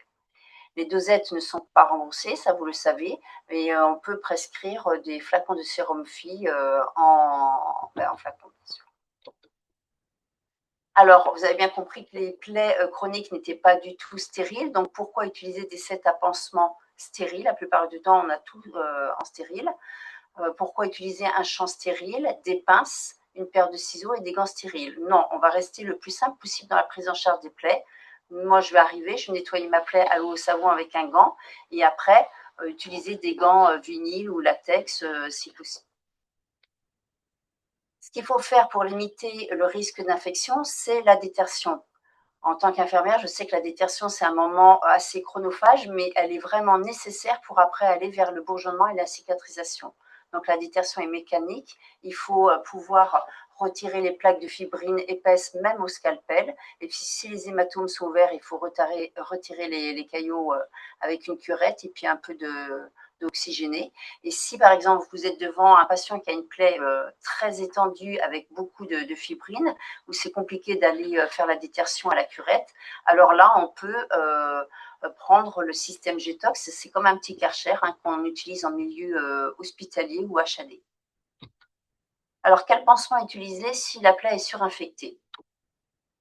Les dosettes ne sont pas remboursées, ça vous le savez, et on peut prescrire des flacons de sérum Phi en flacon, bien sûr. Alors, vous avez bien compris que les plaies chroniques n'étaient pas du tout stériles, donc pourquoi utiliser des sets à pansement stériles? La plupart du temps, on a tout en stérile. Pourquoi utiliser un champ stérile, des pinces, une paire de ciseaux et des gants stériles? Non, on va rester le plus simple possible dans la prise en charge des plaies. Moi, je vais arriver, je vais nettoyer ma plaie à l'eau au savon avec un gant, et après, utiliser des gants vinyle ou latex si possible. Ce qu'il faut faire pour limiter le risque d'infection, c'est la détertion. En tant qu'infirmière, je sais que la détertion, c'est un moment assez chronophage, mais elle est vraiment nécessaire pour après aller vers le bourgeonnement et la cicatrisation. Donc la détertion est mécanique. Il faut pouvoir retirer les plaques de fibrine épaisses, même au scalpel. Et puis si les hématomes sont ouverts, il faut retirer les caillots avec une curette et puis un peu d'oxygéné. Et si par exemple vous êtes devant un patient qui a une plaie très étendue avec beaucoup de fibrine, où c'est compliqué d'aller faire la détertion à la curette, alors là on peut prendre le système Getox. C'est comme un petit Karcher qu'on utilise en milieu hospitalier ou HAD. Alors quel pansement utiliser si la plaie est surinfectée?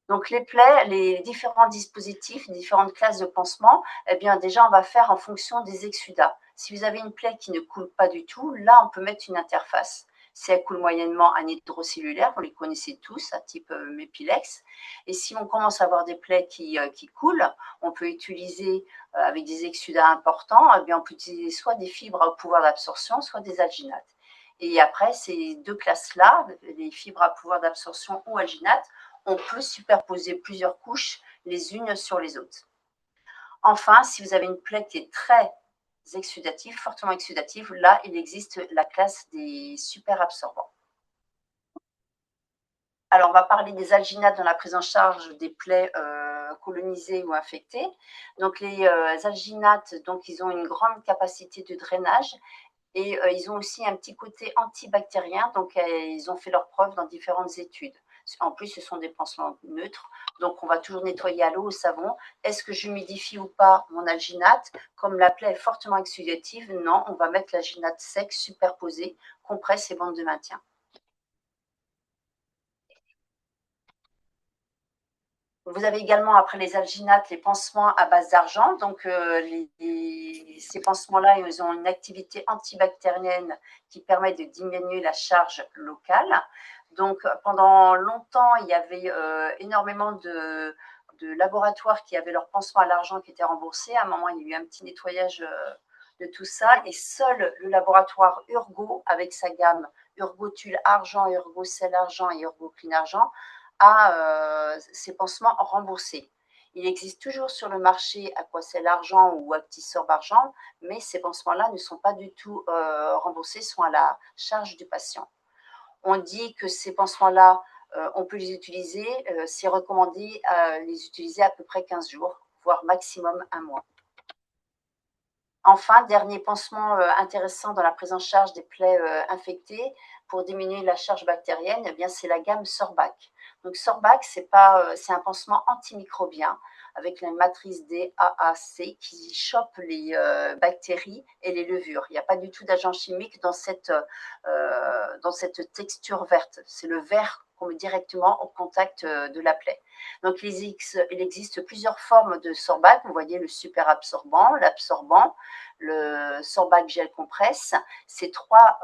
Donc les plaies, les différents dispositifs, les différentes classes de pansement, eh bien déjà on va faire en fonction des exsudats. Si vous avez une plaie qui ne coule pas du tout, là on peut mettre une interface. Si elle coule moyennement, un hydrocellulaire, vous les connaissez tous, à type Mepilex. Et si on commence à avoir des plaies qui coulent, on peut utiliser, avec des exsudats importants, eh bien on peut utiliser soit des fibres à haut pouvoir d'absorption, soit des alginates. Et après, ces deux classes-là, les fibres à pouvoir d'absorption ou alginates, on peut superposer plusieurs couches les unes sur les autres. Enfin, si vous avez une plaie qui est très exsudative, fortement exsudative, là, il existe la classe des super absorbants. Alors, on va parler des alginates dans la prise en charge des plaies colonisées ou infectées. Donc, les alginates, donc, ils ont une grande capacité de drainage et ils ont aussi un petit côté antibactérien. Donc, ils ont fait leurs preuves dans différentes études. En plus, ce sont des pansements neutres. Donc, on va toujours nettoyer à l'eau, au savon. Est-ce que j'humidifie ou pas mon alginate? Comme la plaie est fortement exsudative, non, on va mettre l'alginate sec, superposé, compresse et bande de maintien. Vous avez également, après les alginates, les pansements à base d'argent. Donc, ces pansements-là, ils ont une activité antibactérienne qui permet de diminuer la charge locale. Donc, pendant longtemps, il y avait énormément de laboratoires qui avaient leur pansement à l'argent qui étaient remboursés. À un moment, il y a eu un petit nettoyage de tout ça. Et seul le laboratoire Urgo, avec sa gamme Urgotul Argent, Urgocell Argent et Urgoclean Argent, à ces pansements remboursés. Il existe toujours sur le marché Aquacel Argent ou Actisorb Argent, mais ces pansements-là ne sont pas du tout remboursés, sont à la charge du patient. On dit que ces pansements-là, on peut les utiliser, c'est recommandé les utiliser à peu près 15 jours, voire maximum un mois. Enfin, dernier pansement intéressant dans la prise en charge des plaies infectées pour diminuer la charge bactérienne, eh bien, c'est la gamme Sorbac. Donc Sorbac, c'est un pansement antimicrobien avec la matrice DAAC qui chope les bactéries et les levures. Il n'y a pas du tout d'agent chimique dans cette texture verte. C'est le vert qu'on met directement au contact de la plaie. Donc il existe plusieurs formes de Sorbac. Vous voyez le super absorbant, l'absorbant, le Sorbac gel compresse. Ces trois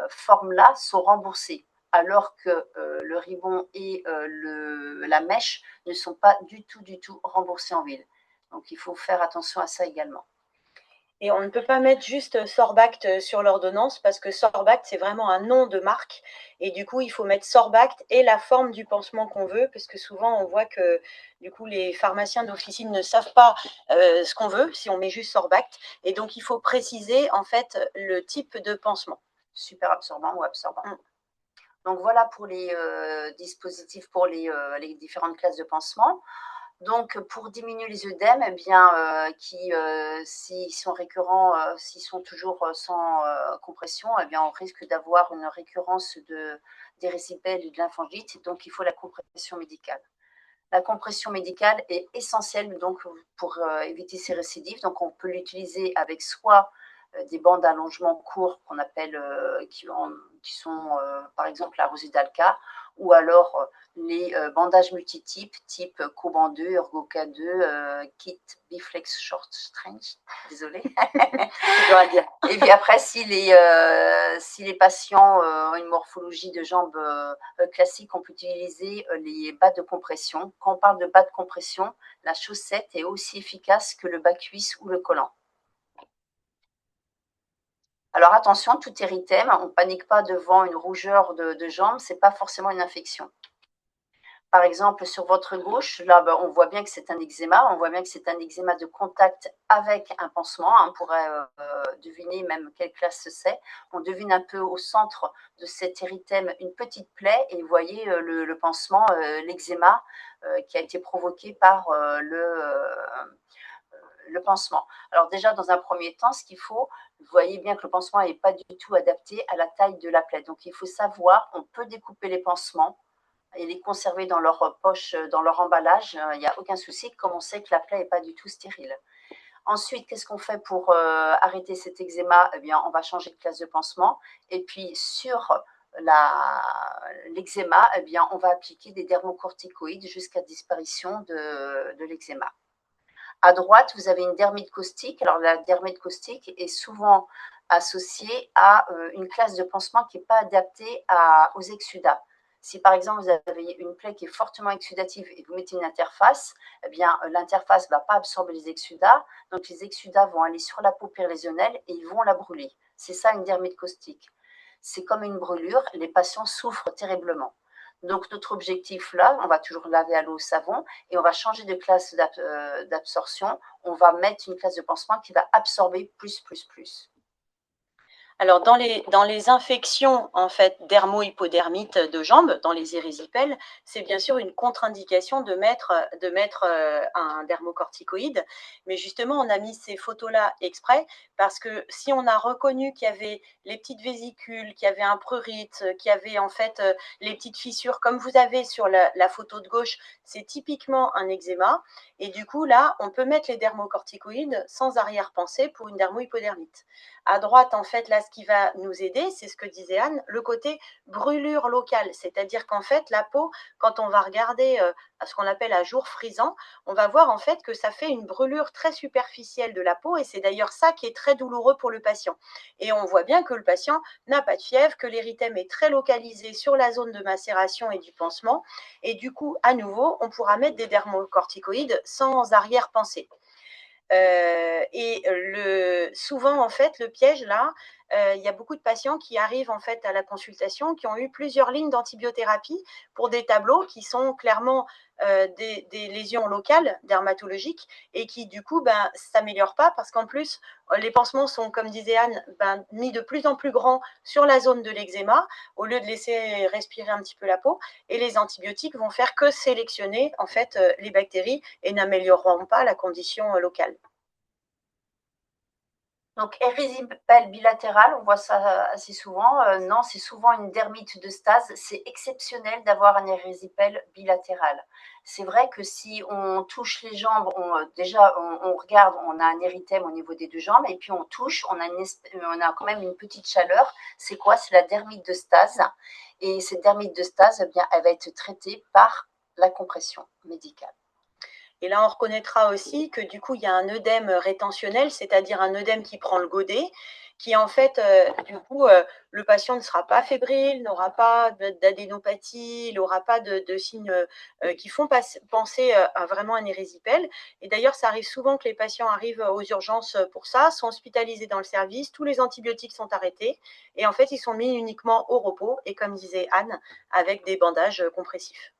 formes-là sont remboursées, alors que le ribbon et la mèche ne sont pas du tout remboursés en ville. Donc il faut faire attention à ça également. Et on ne peut pas mettre juste Sorbact sur l'ordonnance parce que Sorbact, c'est vraiment un nom de marque. Et du coup, il faut mettre Sorbact et la forme du pansement qu'on veut parce que souvent, on voit que du coup, les pharmaciens d'officine ne savent pas ce qu'on veut si on met juste Sorbact. Et donc, il faut préciser en fait le type de pansement. Super absorbant ou absorbant. Donc, voilà pour les dispositifs pour les différentes classes de pansement. Donc, pour diminuer les œdèmes, eh bien, s'ils sont récurrents, s'ils sont toujours sans compression, eh bien, on risque d'avoir une récurrence des récipèles et de lymphangite. Donc, il faut la compression médicale. La compression médicale est essentielle donc, pour éviter ces récidives. Donc, on peut l'utiliser avec soit des bandes d'allongement courts qu'on appelle, qui sont par exemple la Rosidalka, ou alors les bandages multitypes, type Coban 2, Ergoca 2, Kit Biflex Short Strange. Désolée, c'est dur à dire. Et puis après, si les patients ont une morphologie de jambes classique, on peut utiliser les bas de compression. Quand on parle de bas de compression, la chaussette est aussi efficace que le bas cuisse ou le collant. Alors attention, tout érythème, on ne panique pas devant une rougeur de jambes, ce n'est pas forcément une infection. Par exemple, sur votre gauche, là, on voit bien que c'est un eczéma. On voit bien que c'est un eczéma de contact avec un pansement. On pourrait deviner même quelle classe c'est. On devine un peu au centre de cet érythème une petite plaie et vous voyez le pansement, l'eczéma qui a été provoqué par le pansement. Alors déjà, dans un premier temps, ce qu'il faut, vous voyez bien que le pansement n'est pas du tout adapté à la taille de la plaie. Donc il faut savoir, on peut découper les pansements et les conserver dans leur poche, dans leur emballage, il n'y a aucun souci, comme on sait que la plaie n'est pas du tout stérile. Ensuite, qu'est-ce qu'on fait pour arrêter cet eczéma? Eh bien, on va changer de classe de pansement. Et puis, sur l'eczéma, eh bien, on va appliquer des dermocorticoïdes jusqu'à disparition de l'eczéma. À droite, vous avez une dermite caustique. Alors, la dermite caustique est souvent associée à une classe de pansement qui n'est pas adaptée aux exsudats. Si par exemple vous avez une plaie qui est fortement exsudative et que vous mettez une interface, eh bien l'interface ne va pas absorber les exsudats, donc les exsudats vont aller sur la peau périlésionnelle et ils vont la brûler. C'est ça une dermite caustique. C'est comme une brûlure, les patients souffrent terriblement. Donc notre objectif là, on va toujours laver à l'eau au savon et on va changer de classe d'absorption. On va mettre une classe de pansement qui va absorber plus. Alors, dans les infections en fait dermo-hypodermites de jambes, dans les érysipèles, c'est bien sûr une contre-indication de mettre un dermocorticoïde. Mais justement, on a mis ces photos-là exprès parce que si on a reconnu qu'il y avait les petites vésicules, qu'il y avait un prurite, qu'il y avait en fait les petites fissures, comme vous avez sur la photo de gauche, c'est typiquement un eczéma. Et du coup, là, on peut mettre les dermocorticoïdes sans arrière-pensée pour une dermo-hypodermite. À droite, en fait, là, ce qui va nous aider, c'est ce que disait Anne, le côté brûlure locale. C'est-à-dire qu'en fait, la peau, quand on va regarder ce qu'on appelle à jour frisant, on va voir en fait que ça fait une brûlure très superficielle de la peau et c'est d'ailleurs ça qui est très douloureux pour le patient. Et on voit bien que le patient n'a pas de fièvre, que l'érythème est très localisé sur la zone de macération et du pansement. Et du coup, à nouveau, on pourra mettre des dermocorticoïdes sans arrière-pensée. Souvent, en fait, le piège, là, il y a beaucoup de patients qui arrivent en fait à la consultation, qui ont eu plusieurs lignes d'antibiothérapie pour des tableaux qui sont clairement des lésions locales dermatologiques et qui du coup s'améliorent pas parce qu'en plus les pansements sont, comme disait Anne, mis de plus en plus grands sur la zone de l'eczéma au lieu de laisser respirer un petit peu la peau et les antibiotiques vont faire que sélectionner en fait les bactéries et n'amélioreront pas la condition locale. Donc, érysipèle bilatérale, on voit ça assez souvent. Non, c'est souvent une dermite de stase. C'est exceptionnel d'avoir un érysipèle bilatéral. C'est vrai que si on touche les jambes, on regarde, on a un érythème au niveau des deux jambes, et puis on touche, on a quand même une petite chaleur. C'est quoi? C'est la dermite de stase. Et cette dermite de stase, eh bien, elle va être traitée par la compression médicale. Et là, on reconnaîtra aussi que du coup, il y a un œdème rétentionnel, c'est-à-dire un œdème qui prend le godet, qui en fait, du coup, le patient ne sera pas fébrile, n'aura pas d'adénopathie, il n'aura pas de signes qui font penser à vraiment un érysipèle. Et d'ailleurs, ça arrive souvent que les patients arrivent aux urgences pour ça, sont hospitalisés dans le service, tous les antibiotiques sont arrêtés, et en fait, ils sont mis uniquement au repos, et comme disait Anne, avec des bandages compressifs.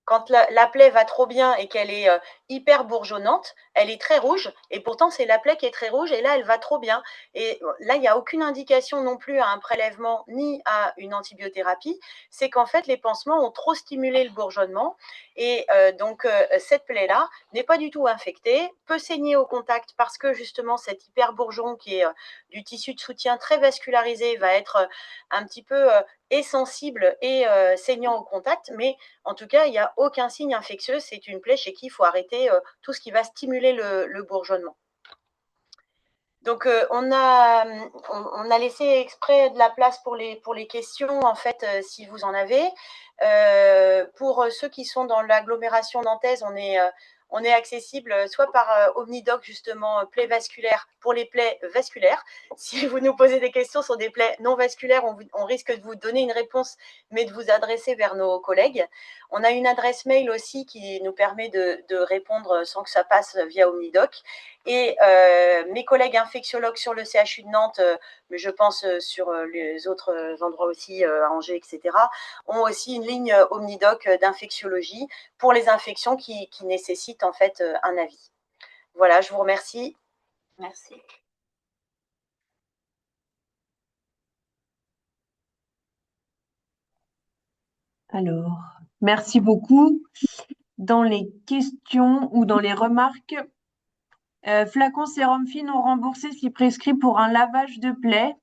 quand la plaie va trop bien et qu'elle est hyper bourgeonnante, elle est très rouge, et pourtant c'est la plaie qui est très rouge, et là elle va trop bien. Et là, il n'y a aucune indication non plus à un prélèvement ni à une antibiothérapie, c'est qu'en fait les pansements ont trop stimulé le bourgeonnement, et donc cette plaie-là n'est pas du tout infectée, peut saigner au contact parce que justement cet hyperbourgeon qui est du tissu de soutien très vascularisé va être un petit peu et sensible et saignant au contact, mais en tout cas, il n'y a aucun signe infectieux. C'est une plaie chez qui il faut arrêter tout ce qui va stimuler le bourgeonnement. Donc, on a laissé exprès de la place pour les questions, en fait, si vous en avez. Pour ceux qui sont dans l'agglomération nantaise, on est accessible soit par Omnidoc, justement, plaies vasculaires, pour les plaies vasculaires. Si vous nous posez des questions sur des plaies non vasculaires, on risque de vous donner une réponse, mais de vous adresser vers nos collègues. On a une adresse mail aussi qui nous permet de répondre sans que ça passe via Omnidoc. Et mes collègues infectiologues sur le CHU de Nantes, mais je pense sur les autres endroits aussi, à Angers, etc., ont aussi une ligne Omnidoc d'infectiologie pour les infections qui nécessitent en fait un avis. Voilà, je vous remercie. Merci. Alors, merci beaucoup. Dans les questions ou dans les remarques, flacon sérum fi non remboursé si prescrit pour un lavage de plaie.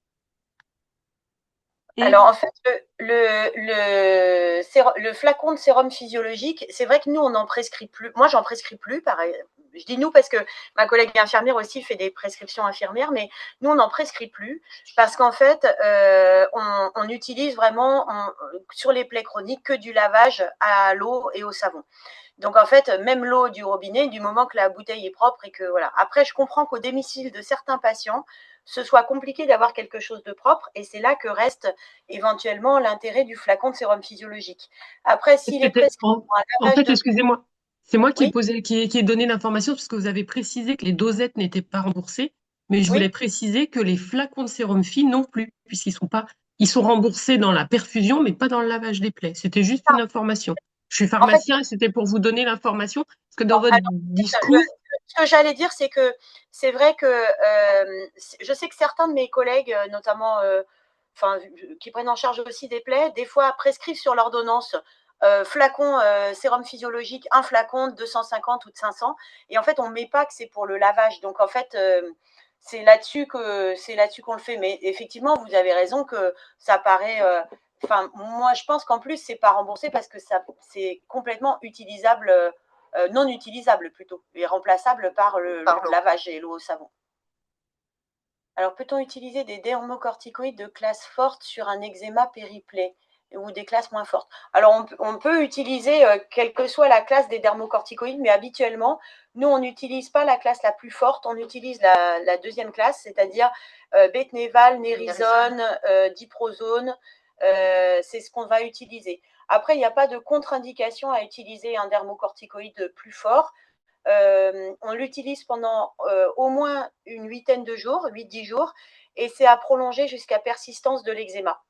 Et alors en fait, le flacon de sérum physiologique, c'est vrai que nous, on n'en prescrit plus. Moi, j'en prescris plus, pareil. Je dis nous parce que ma collègue infirmière aussi fait des prescriptions infirmières, mais nous, on n'en prescrit plus parce qu'en fait, on utilise vraiment sur les plaies chroniques que du lavage à l'eau et au savon. Donc en fait, même l'eau du robinet, du moment que la bouteille est propre et que voilà. Après, je comprends qu'au domicile de certains patients, ce soit compliqué d'avoir quelque chose de propre, et c'est là que reste éventuellement l'intérêt du flacon de sérum physiologique. Après, s'il est prescrit pour un En lavage fait, de... excusez-moi, c'est moi qui ai Oui, posé, qui ai donné l'information parce que vous avez précisé que les dosettes n'étaient pas remboursées, mais je voulais oui. préciser que les flacons de sérum fi non plus, puisqu'ils sont pas, ils sont remboursés dans la perfusion, mais pas dans le lavage des plaies. C'était juste une information. Je suis En fait, pharmacien et c'était pour vous donner l'information, parce que dans alors, votre discours, ce que j'allais dire, c'est que c'est vrai que je sais que certains de mes collègues, notamment enfin, qui prennent en charge aussi des plaies, des fois prescrivent sur l'ordonnance flacon sérum physiologique, un flacon de 250 ou de 500, et en fait on ne met pas que c'est pour le lavage. Donc en fait c'est là-dessus qu'on le fait. Mais effectivement, vous avez raison que ça paraît. Enfin, moi je pense qu'en plus c'est pas remboursé parce que ça c'est complètement utilisable. Non utilisable plutôt, et remplaçable par le lavage et l'eau au savon. Alors, peut-on utiliser des dermocorticoïdes de classe forte sur un eczéma périplé ou des classes moins fortes? Alors, on peut utiliser, quelle que soit la classe des dermocorticoïdes, mais habituellement, nous, on n'utilise pas la classe la plus forte, on utilise la deuxième classe, c'est-à-dire Betnéval, Nérisone, Diprozone, c'est ce qu'on va utiliser. Après, il n'y a pas de contre-indication à utiliser un dermocorticoïde plus fort. On l'utilise pendant au moins une huitaine de jours, 8-10 jours, et c'est à prolonger jusqu'à persistance de l'eczéma.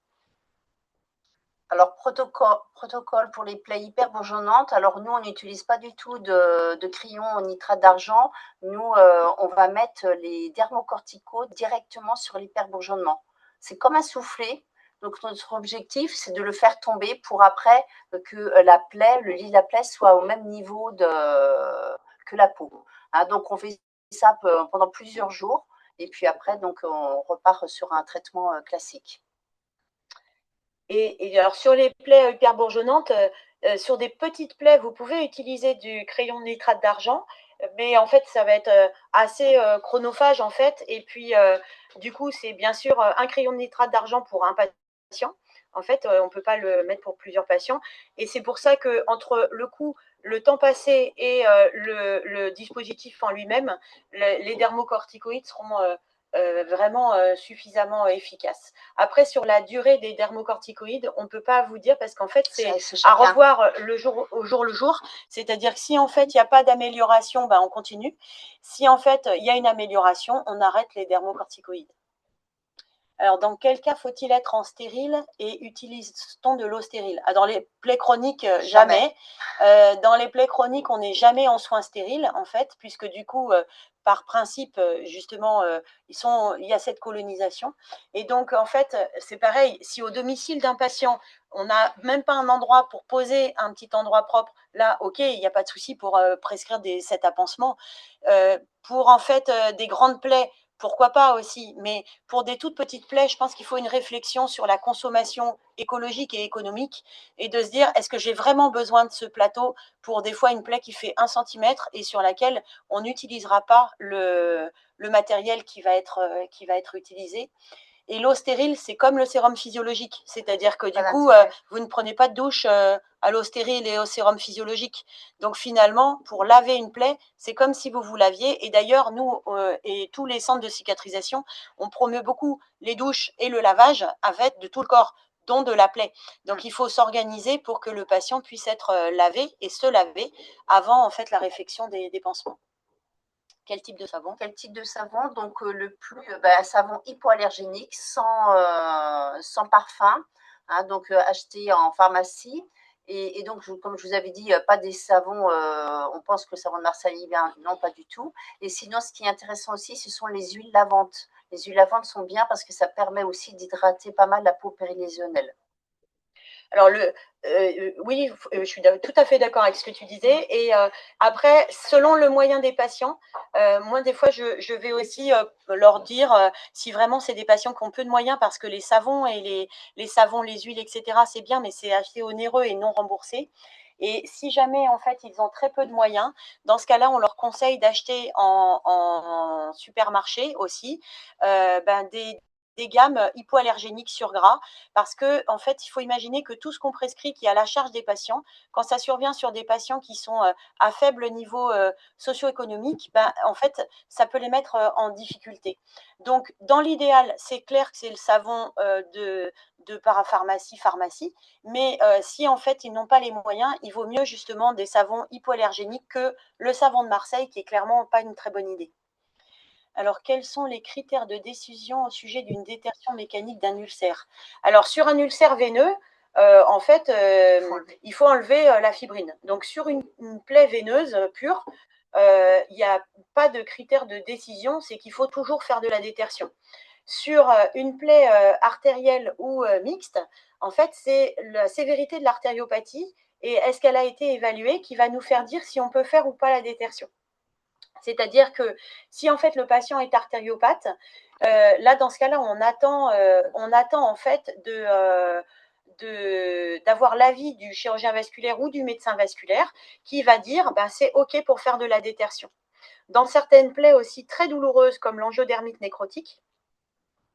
Alors, protocole pour les plaies hyperbourgeonnantes. Alors, nous, on n'utilise pas du tout de crayon au nitrate d'argent. Nous, on va mettre les dermocorticaux directement sur l'hyperbourgeonnement. C'est comme un soufflet. Donc, notre objectif, c'est de le faire tomber pour après que la plaie, le lit de la plaie soit au même niveau que la peau. Hein, donc, on fait ça pendant plusieurs jours. Et puis après, donc, on repart sur un traitement classique. Et alors, sur les plaies hyperbourgeonnantes, sur des petites plaies, vous pouvez utiliser du crayon de nitrate d'argent, mais en fait, ça va être assez chronophage, en fait. Et puis, du coup, c'est bien sûr un crayon de nitrate d'argent pour un patient. En fait, on ne peut pas le mettre pour plusieurs patients. Et c'est pour ça qu'entre le temps passé et le dispositif en lui-même, les dermocorticoïdes seront vraiment suffisamment efficaces. Après, sur la durée des dermocorticoïdes, on ne peut pas vous dire parce qu'en fait, c'est à revoir le jour au jour le jour. C'est-à-dire que si en fait, il n'y a pas d'amélioration, ben, on continue. Si en fait, il y a une amélioration, on arrête les dermocorticoïdes. Alors, dans quel cas faut-il être en stérile et utilise-t-on de l'eau stérile? Dans les plaies chroniques, jamais. Dans les plaies chroniques, on n'est jamais en soins stériles, en fait, puisque du coup, par principe, justement, il y a cette colonisation. Et donc, en fait, c'est pareil, si au domicile d'un patient, on n'a même pas un endroit pour poser un petit endroit propre, là, ok, il n'y a pas de souci pour prescrire cet apansement. Pour en fait des grandes plaies, pourquoi pas aussi, mais pour des toutes petites plaies, je pense qu'il faut une réflexion sur la consommation écologique et économique et de se dire, est-ce que j'ai vraiment besoin de ce plateau pour des fois une plaie qui fait 1 centimètre et sur laquelle on n'utilisera pas le matériel qui va être utilisé. Et l'eau stérile, c'est comme le sérum physiologique, c'est-à-dire que du coup, vous ne prenez pas de douche à l'eau stérile et au sérum physiologique. Donc finalement, pour laver une plaie, c'est comme si vous laviez. Et d'ailleurs, nous et tous les centres de cicatrisation, on promeut beaucoup les douches et le lavage avec de tout le corps, dont de la plaie. Donc il faut s'organiser pour que le patient puisse être lavé et se laver avant en fait la réfection des pansements. Quel type de savon? Quel type de savon? Donc le plus un savon hypoallergénique sans parfum, hein, donc acheté en pharmacie. Et donc, comme je vous avais dit, pas des savons, on pense que le savon de Marseille, bien, non, pas du tout. Et sinon, ce qui est intéressant aussi, ce sont les huiles lavantes. Les huiles lavantes sont bien parce que ça permet aussi d'hydrater pas mal la peau périlésionnelle. Alors, oui, je suis tout à fait d'accord avec ce que tu disais. Et après, selon le moyen des patients, moi, des fois, je vais aussi leur dire si vraiment c'est des patients qui ont peu de moyens, parce que les savons et les savons, les huiles, etc., c'est bien, mais c'est assez onéreux et non remboursé. Et si jamais, en fait, ils ont très peu de moyens, dans ce cas-là, on leur conseille d'acheter en supermarché aussi des gammes hypoallergéniques sur gras, parce que en fait, il faut imaginer que tout ce qu'on prescrit qui est à la charge des patients, quand ça survient sur des patients qui sont à faible niveau socio-économique, en fait, ça peut les mettre en difficulté. Donc, dans l'idéal, c'est clair que c'est le savon de parapharmacie, pharmacie, mais si en fait ils n'ont pas les moyens, il vaut mieux justement des savons hypoallergéniques que le savon de Marseille, qui est clairement pas une très bonne idée. Alors, quels sont les critères de décision au sujet d'une détertion mécanique d'un ulcère? Alors, sur un ulcère veineux, en fait, il faut enlever la fibrine. Donc, sur une plaie veineuse pure, il n'y a pas de critère de décision, c'est qu'il faut toujours faire de la détertion. Sur une plaie artérielle ou mixte, en fait, c'est la sévérité de l'artériopathie et est-ce qu'elle a été évaluée qui va nous faire dire si on peut faire ou pas la détertion. C'est-à-dire que si en fait le patient est artériopathe, là dans ce cas-là, on attend en fait d'avoir l'avis du chirurgien vasculaire ou du médecin vasculaire qui va dire c'est OK pour faire de la détertion. Dans certaines plaies aussi très douloureuses comme l'angiodermite nécrotique,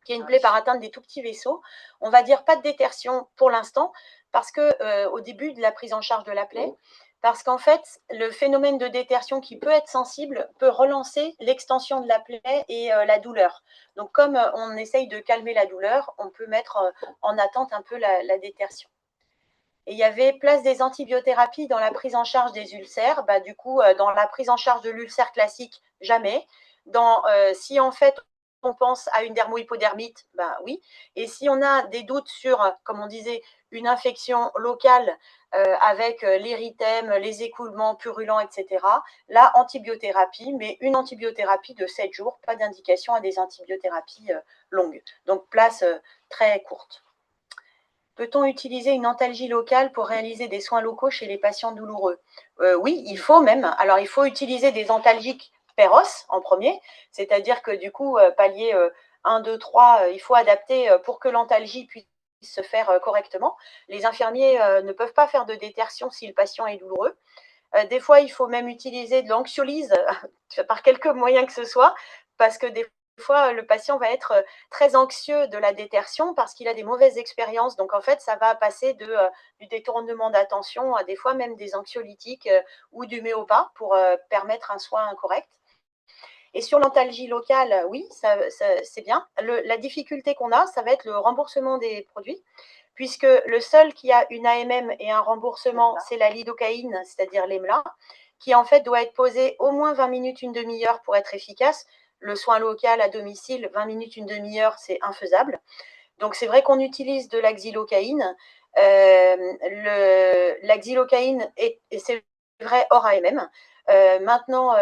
qui est une plaie par atteinte des tout petits vaisseaux, on va dire pas de détertion pour l'instant parce que au début de la prise en charge de la plaie, parce qu'en fait, le phénomène de détertion qui peut être sensible peut relancer l'extension de la plaie et la douleur. Donc, comme on essaye de calmer la douleur, on peut mettre en attente un peu la détertion. Et il y avait place des antibiothérapies dans la prise en charge des ulcères. Du coup, dans la prise en charge de l'ulcère classique, jamais. Si en fait on pense à une dermohypodermite, oui. Et si on a des doutes sur, comme on disait, une infection locale avec l'érythème, les écoulements purulents, etc., là, antibiothérapie, mais une antibiothérapie de 7 jours, pas d'indication à des antibiothérapies longues. Donc, place très courte. Peut-on utiliser une antalgie locale pour réaliser des soins locaux chez les patients douloureux? Oui, il faut même. Alors, il faut utiliser des antalgiques Péros en premier, c'est-à-dire que du coup, palier 1, 2, 3, il faut adapter pour que l'antalgie puisse se faire correctement. Les infirmiers ne peuvent pas faire de détertion si le patient est douloureux. Des fois, il faut même utiliser de l'anxiolyse par quelque moyen que ce soit, parce que des fois, le patient va être très anxieux de la détertion parce qu'il a des mauvaises expériences. Donc, en fait, ça va passer du détournement d'attention à des fois même des anxiolytiques ou du méopa pour permettre un soin correct. Et sur l'antalgie locale, oui, c'est bien. La difficulté qu'on a, ça va être le remboursement des produits, puisque le seul qui a une AMM et un remboursement, c'est la lidocaïne, c'est-à-dire l'EMLA, qui en fait doit être posée au moins 20 minutes, une demi-heure pour être efficace. le soin local à domicile, 20 minutes, une demi-heure, c'est infaisable. Donc, c'est vrai qu'on utilise de la xylocaïne. La xylocaïne est, c'est vrai, hors AMM. Maintenant,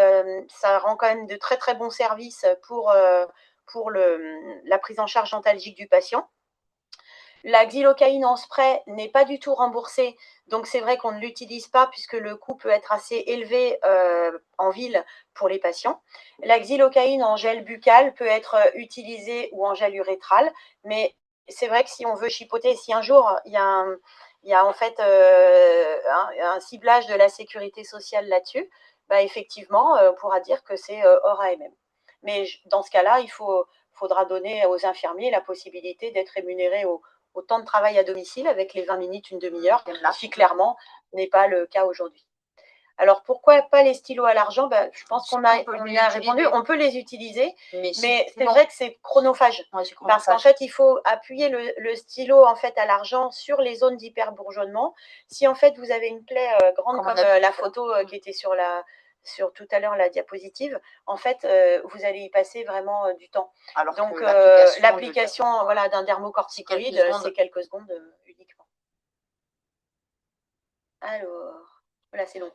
ça rend quand même de très, très bons services pour la prise en charge antalgique du patient. La xylocaïne en spray n'est pas du tout remboursée, donc c'est vrai qu'on ne l'utilise pas puisque le coût peut être assez élevé en ville pour les patients. La xylocaïne en gel buccal peut être utilisée ou en gel urétral, mais c'est vrai que si on veut chipoter, si un jour il y a en fait un ciblage de la sécurité sociale là-dessus, bah effectivement, on pourra dire que c'est hors AMM. Mais dans ce cas-là, faudra donner aux infirmiers la possibilité d'être rémunérés au temps de travail à domicile avec les 20 minutes, une demi-heure, ce qui clairement n'est pas le cas aujourd'hui. Alors, pourquoi pas les stylos à l'argent? Je pense qu'on a répondu. On peut les utiliser, mais c'est vrai que c'est chronophage. Ouais, parce qu'en fait, il faut appuyer le stylo en fait, à l'argent sur les zones d'hyperbourgeonnement. Si en fait, vous avez une plaie grande comme la photo qui était sur tout à l'heure la diapositive, en fait, vous allez y passer vraiment du temps. Alors donc, l'application voilà, d'un dermocorticoïde, c'est quelques secondes uniquement. Alors, voilà, c'est long.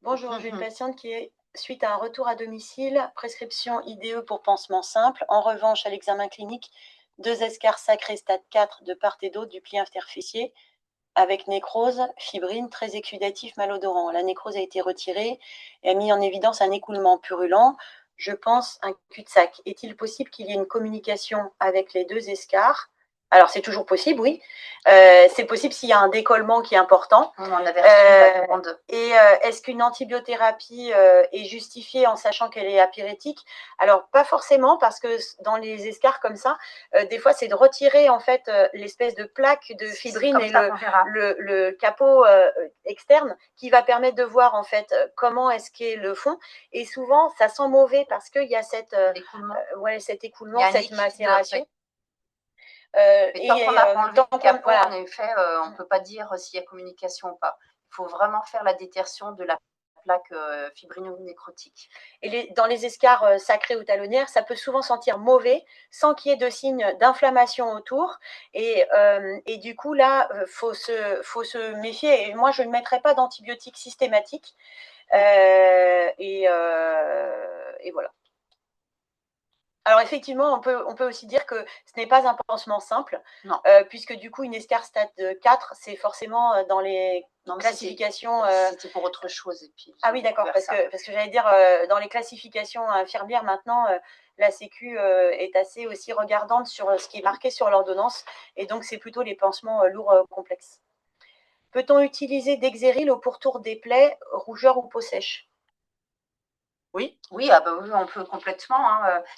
Bonjour, j'ai une patiente qui est suite à un retour à domicile, prescription IDE pour pansement simple. En revanche, à l'examen clinique, 2 escarres sacrés stade 4 de part et d'autre du pli interfécié avec nécrose, fibrine, très exudatif, malodorant. La nécrose a été retirée et a mis en évidence un écoulement purulent. Je pense un cul-de-sac. Est-il possible qu'il y ait une communication avec les 2 escarres? Alors, c'est toujours possible, oui. C'est possible s'il y a un décollement qui est important. On en avait reçu la demande. Et est-ce qu'une antibiothérapie est justifiée en sachant qu'elle est apyrétique? Alors, pas forcément, parce que dans les escarres comme ça, des fois, c'est de retirer en fait l'espèce de plaque de fibrine et le capot externe qui va permettre de voir en fait comment est-ce qu'est le fond. Et souvent, ça sent mauvais parce qu'il y a cet écoulement, cette macération. Mais tant qu'on a enlevé le capot, en effet, on ne peut pas dire s'il y a communication ou pas. Il faut vraiment faire la détertion de la plaque fibrino-nécrotique. Et dans les escarres sacrées ou talonnières, ça peut souvent sentir mauvais sans qu'il y ait de signes d'inflammation autour. Et du coup, là, faut se méfier. Et moi, je ne mettrai pas d'antibiotiques systématiques. Et voilà. Alors effectivement, on peut aussi dire que ce n'est pas un pansement simple, puisque du coup, une escarre stade 4, c'est forcément dans les classifications… C'était pour autre chose. Et puis, ah oui, d'accord, parce que j'allais dire, dans les classifications infirmières, maintenant, la Sécu est assez aussi regardante sur ce qui est marqué sur l'ordonnance, et donc c'est plutôt les pansements lourds complexes. Peut-on utiliser Dexéril au pourtour des plaies, rougeur ou peau sèche? Oui, oui, on peut complètement.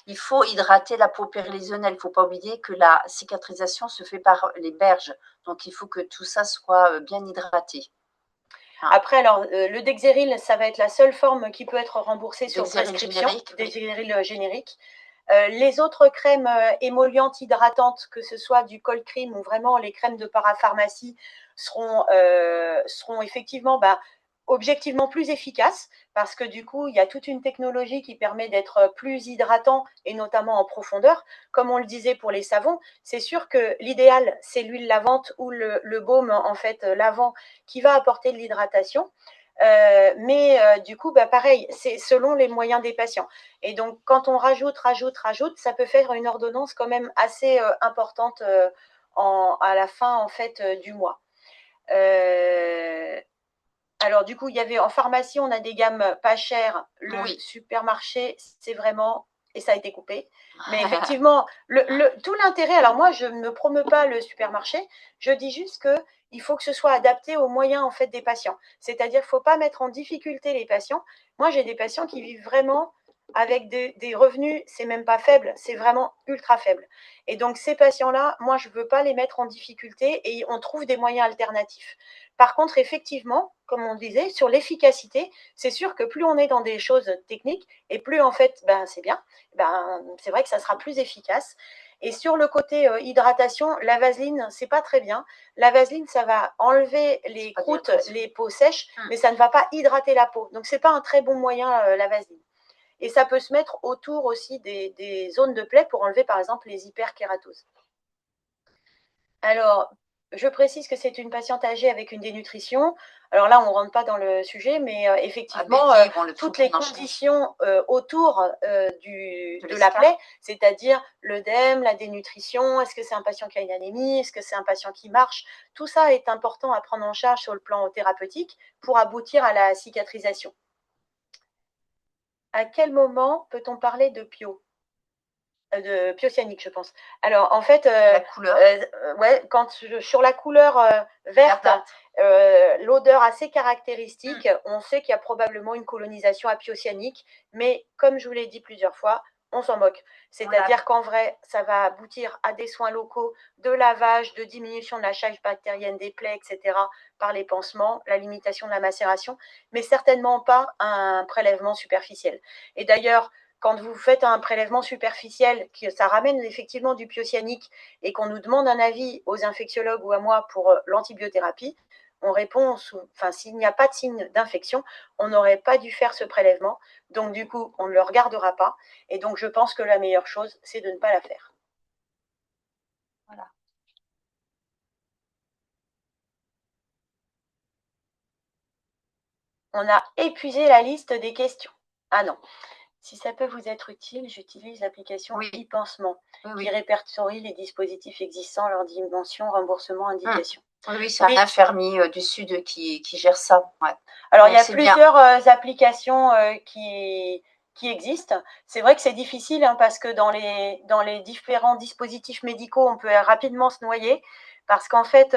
Il faut hydrater la peau périlésionnelle. Il ne faut pas oublier que la cicatrisation se fait par les berges. Donc, il faut que tout ça soit bien hydraté. Après, alors, le Dexéril, ça va être la seule forme qui peut être remboursée sur prescription. Dexéril générique. Les autres crèmes émollientes, hydratantes, que ce soit du cold cream ou vraiment les crèmes de parapharmacie, seront effectivement… objectivement plus efficace parce que du coup, il y a toute une technologie qui permet d'être plus hydratant et notamment en profondeur. Comme on le disait pour les savons, c'est sûr que l'idéal, c'est l'huile lavante ou le baume en fait lavant qui va apporter de l'hydratation. Mais du coup, pareil, c'est selon les moyens des patients. Et donc, quand on rajoute, ça peut faire une ordonnance quand même assez importante à la fin en fait du mois. Alors, du coup, il y avait en pharmacie, on a des gammes pas chères. Le supermarché, c'est vraiment… Et ça a été coupé. Mais effectivement, tout l'intérêt… Alors, moi, je ne promeux pas le supermarché. Je dis juste qu'il faut que ce soit adapté aux moyens, en fait, des patients. C'est-à-dire qu'il ne faut pas mettre en difficulté les patients. Moi, j'ai des patients qui vivent vraiment avec des revenus, c'est même pas faible, c'est vraiment ultra faible. Et donc, ces patients-là, moi, je ne veux pas les mettre en difficulté et on trouve des moyens alternatifs. Par contre, effectivement, comme on disait, sur l'efficacité, c'est sûr que plus on est dans des choses techniques et plus en fait, c'est bien, c'est vrai que ça sera plus efficace. Et sur le côté hydratation, la vaseline, c'est pas très bien. La vaseline, ça va enlever les croûtes, les peaux sèches, mais ça ne va pas hydrater la peau. Donc, c'est pas un très bon moyen, la vaseline. Et ça peut se mettre autour aussi des zones de plaie pour enlever par exemple les hyperkératoses. Alors, je précise que c'est une patiente âgée avec une dénutrition. Alors là, on ne rentre pas dans le sujet, mais effectivement, toutes les conditions autour de la plaie, c'est-à-dire l'œdème, la dénutrition, est-ce que c'est un patient qui a une anémie, est-ce que c'est un patient qui marche, tout ça est important à prendre en charge sur le plan thérapeutique pour aboutir à la cicatrisation. À quel moment peut-on parler de de pyocyanique, je pense. Alors, en fait, la couleur. Ouais, sur la couleur verte, l'odeur assez caractéristique, on sait qu'il y a probablement une colonisation apyocyanique, mais comme je vous l'ai dit plusieurs fois, on s'en moque. C'est-à-dire qu'en vrai, ça va aboutir à des soins locaux de lavage, de diminution de la charge bactérienne des plaies, etc., par les pansements, la limitation de la macération, mais certainement pas un prélèvement superficiel. Et d'ailleurs, quand vous faites un prélèvement superficiel, ça ramène effectivement du pyocyanique et qu'on nous demande un avis aux infectiologues ou à moi pour l'antibiothérapie, on répond, s'il n'y a pas de signe d'infection, on n'aurait pas dû faire ce prélèvement. Donc, du coup, on ne le regardera pas. Et donc, je pense que la meilleure chose, c'est de ne pas la faire. Voilà. On a épuisé la liste des questions. Ah non. Si ça peut vous être utile, j'utilise l'application e-pansement qui répertorie les dispositifs existants, leurs dimensions, remboursement, indications. Oui, c'est un infirmier du Sud qui gère ça. Ouais. Alors, il y a plusieurs applications qui existent. C'est vrai que c'est difficile parce que dans les différents dispositifs médicaux, on peut rapidement se noyer parce qu'en fait,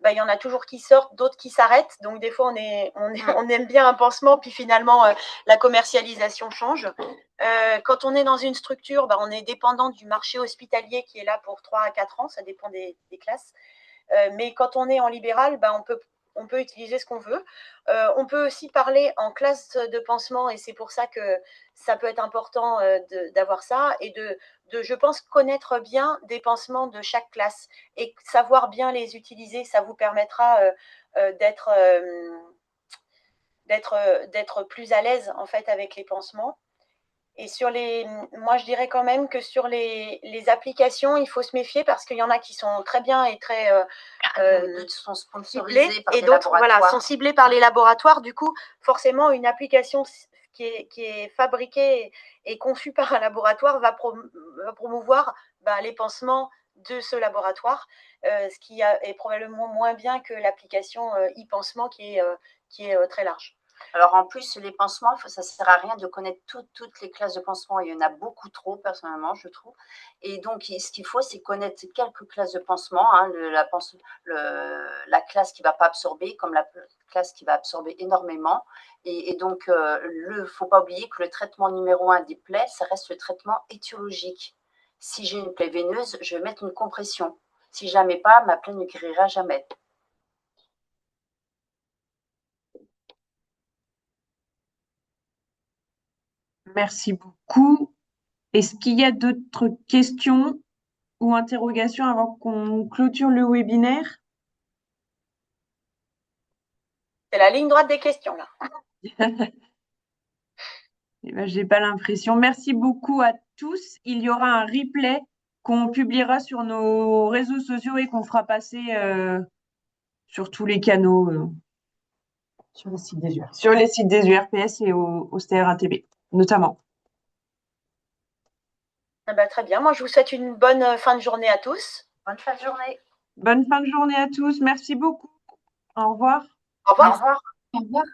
il y en a toujours qui sortent, d'autres qui s'arrêtent. Donc, des fois, on aime bien un pansement, puis finalement, la commercialisation change. Quand on est dans une structure, on est dépendant du marché hospitalier qui est là pour 3 à 4 ans. Ça dépend des classes. Mais quand on est en libéral, on peut utiliser ce qu'on veut. On peut aussi parler en classe de pansement et c'est pour ça que ça peut être important d'avoir ça et de, je pense, connaître bien des pansements de chaque classe et savoir bien les utiliser. Ça vous permettra d'être plus à l'aise en fait avec les pansements. Et moi, je dirais quand même que sur les applications, il faut se méfier parce qu'il y en a qui sont très bien et très sont sponsorisés par et d'autres sont ciblés par les laboratoires. Du coup, forcément, une application qui est fabriquée et conçue par un laboratoire va promouvoir les pansements de ce laboratoire, ce qui est probablement moins bien que l'application e-pansement qui est très large. Alors, en plus, les pansements, ça ne sert à rien de connaître toutes les classes de pansements. Il y en a beaucoup trop, personnellement, je trouve. Et donc, ce qu'il faut, c'est connaître quelques classes de pansements. La classe qui ne va pas absorber, comme la classe qui va absorber énormément. Et donc, il ne faut pas oublier que le traitement numéro 1 des plaies, ça reste le traitement étiologique. Si j'ai une plaie veineuse, je vais mettre une compression. Si je ne la mets pas, ma plaie ne guérira jamais. Merci beaucoup. Est-ce qu'il y a d'autres questions ou interrogations avant qu'on clôture le webinaire? C'est la ligne droite des questions, là. J'ai pas l'impression. Merci beaucoup à tous. Il y aura un replay qu'on publiera sur nos réseaux sociaux et qu'on fera passer sur tous les canaux, sur les sites des URPS et au CRATB, notamment. Très bien. Moi, je vous souhaite une bonne fin de journée à tous. Bonne fin de journée. Bonne fin de journée à tous. Merci beaucoup. Au revoir. Au revoir. Au revoir. Au revoir.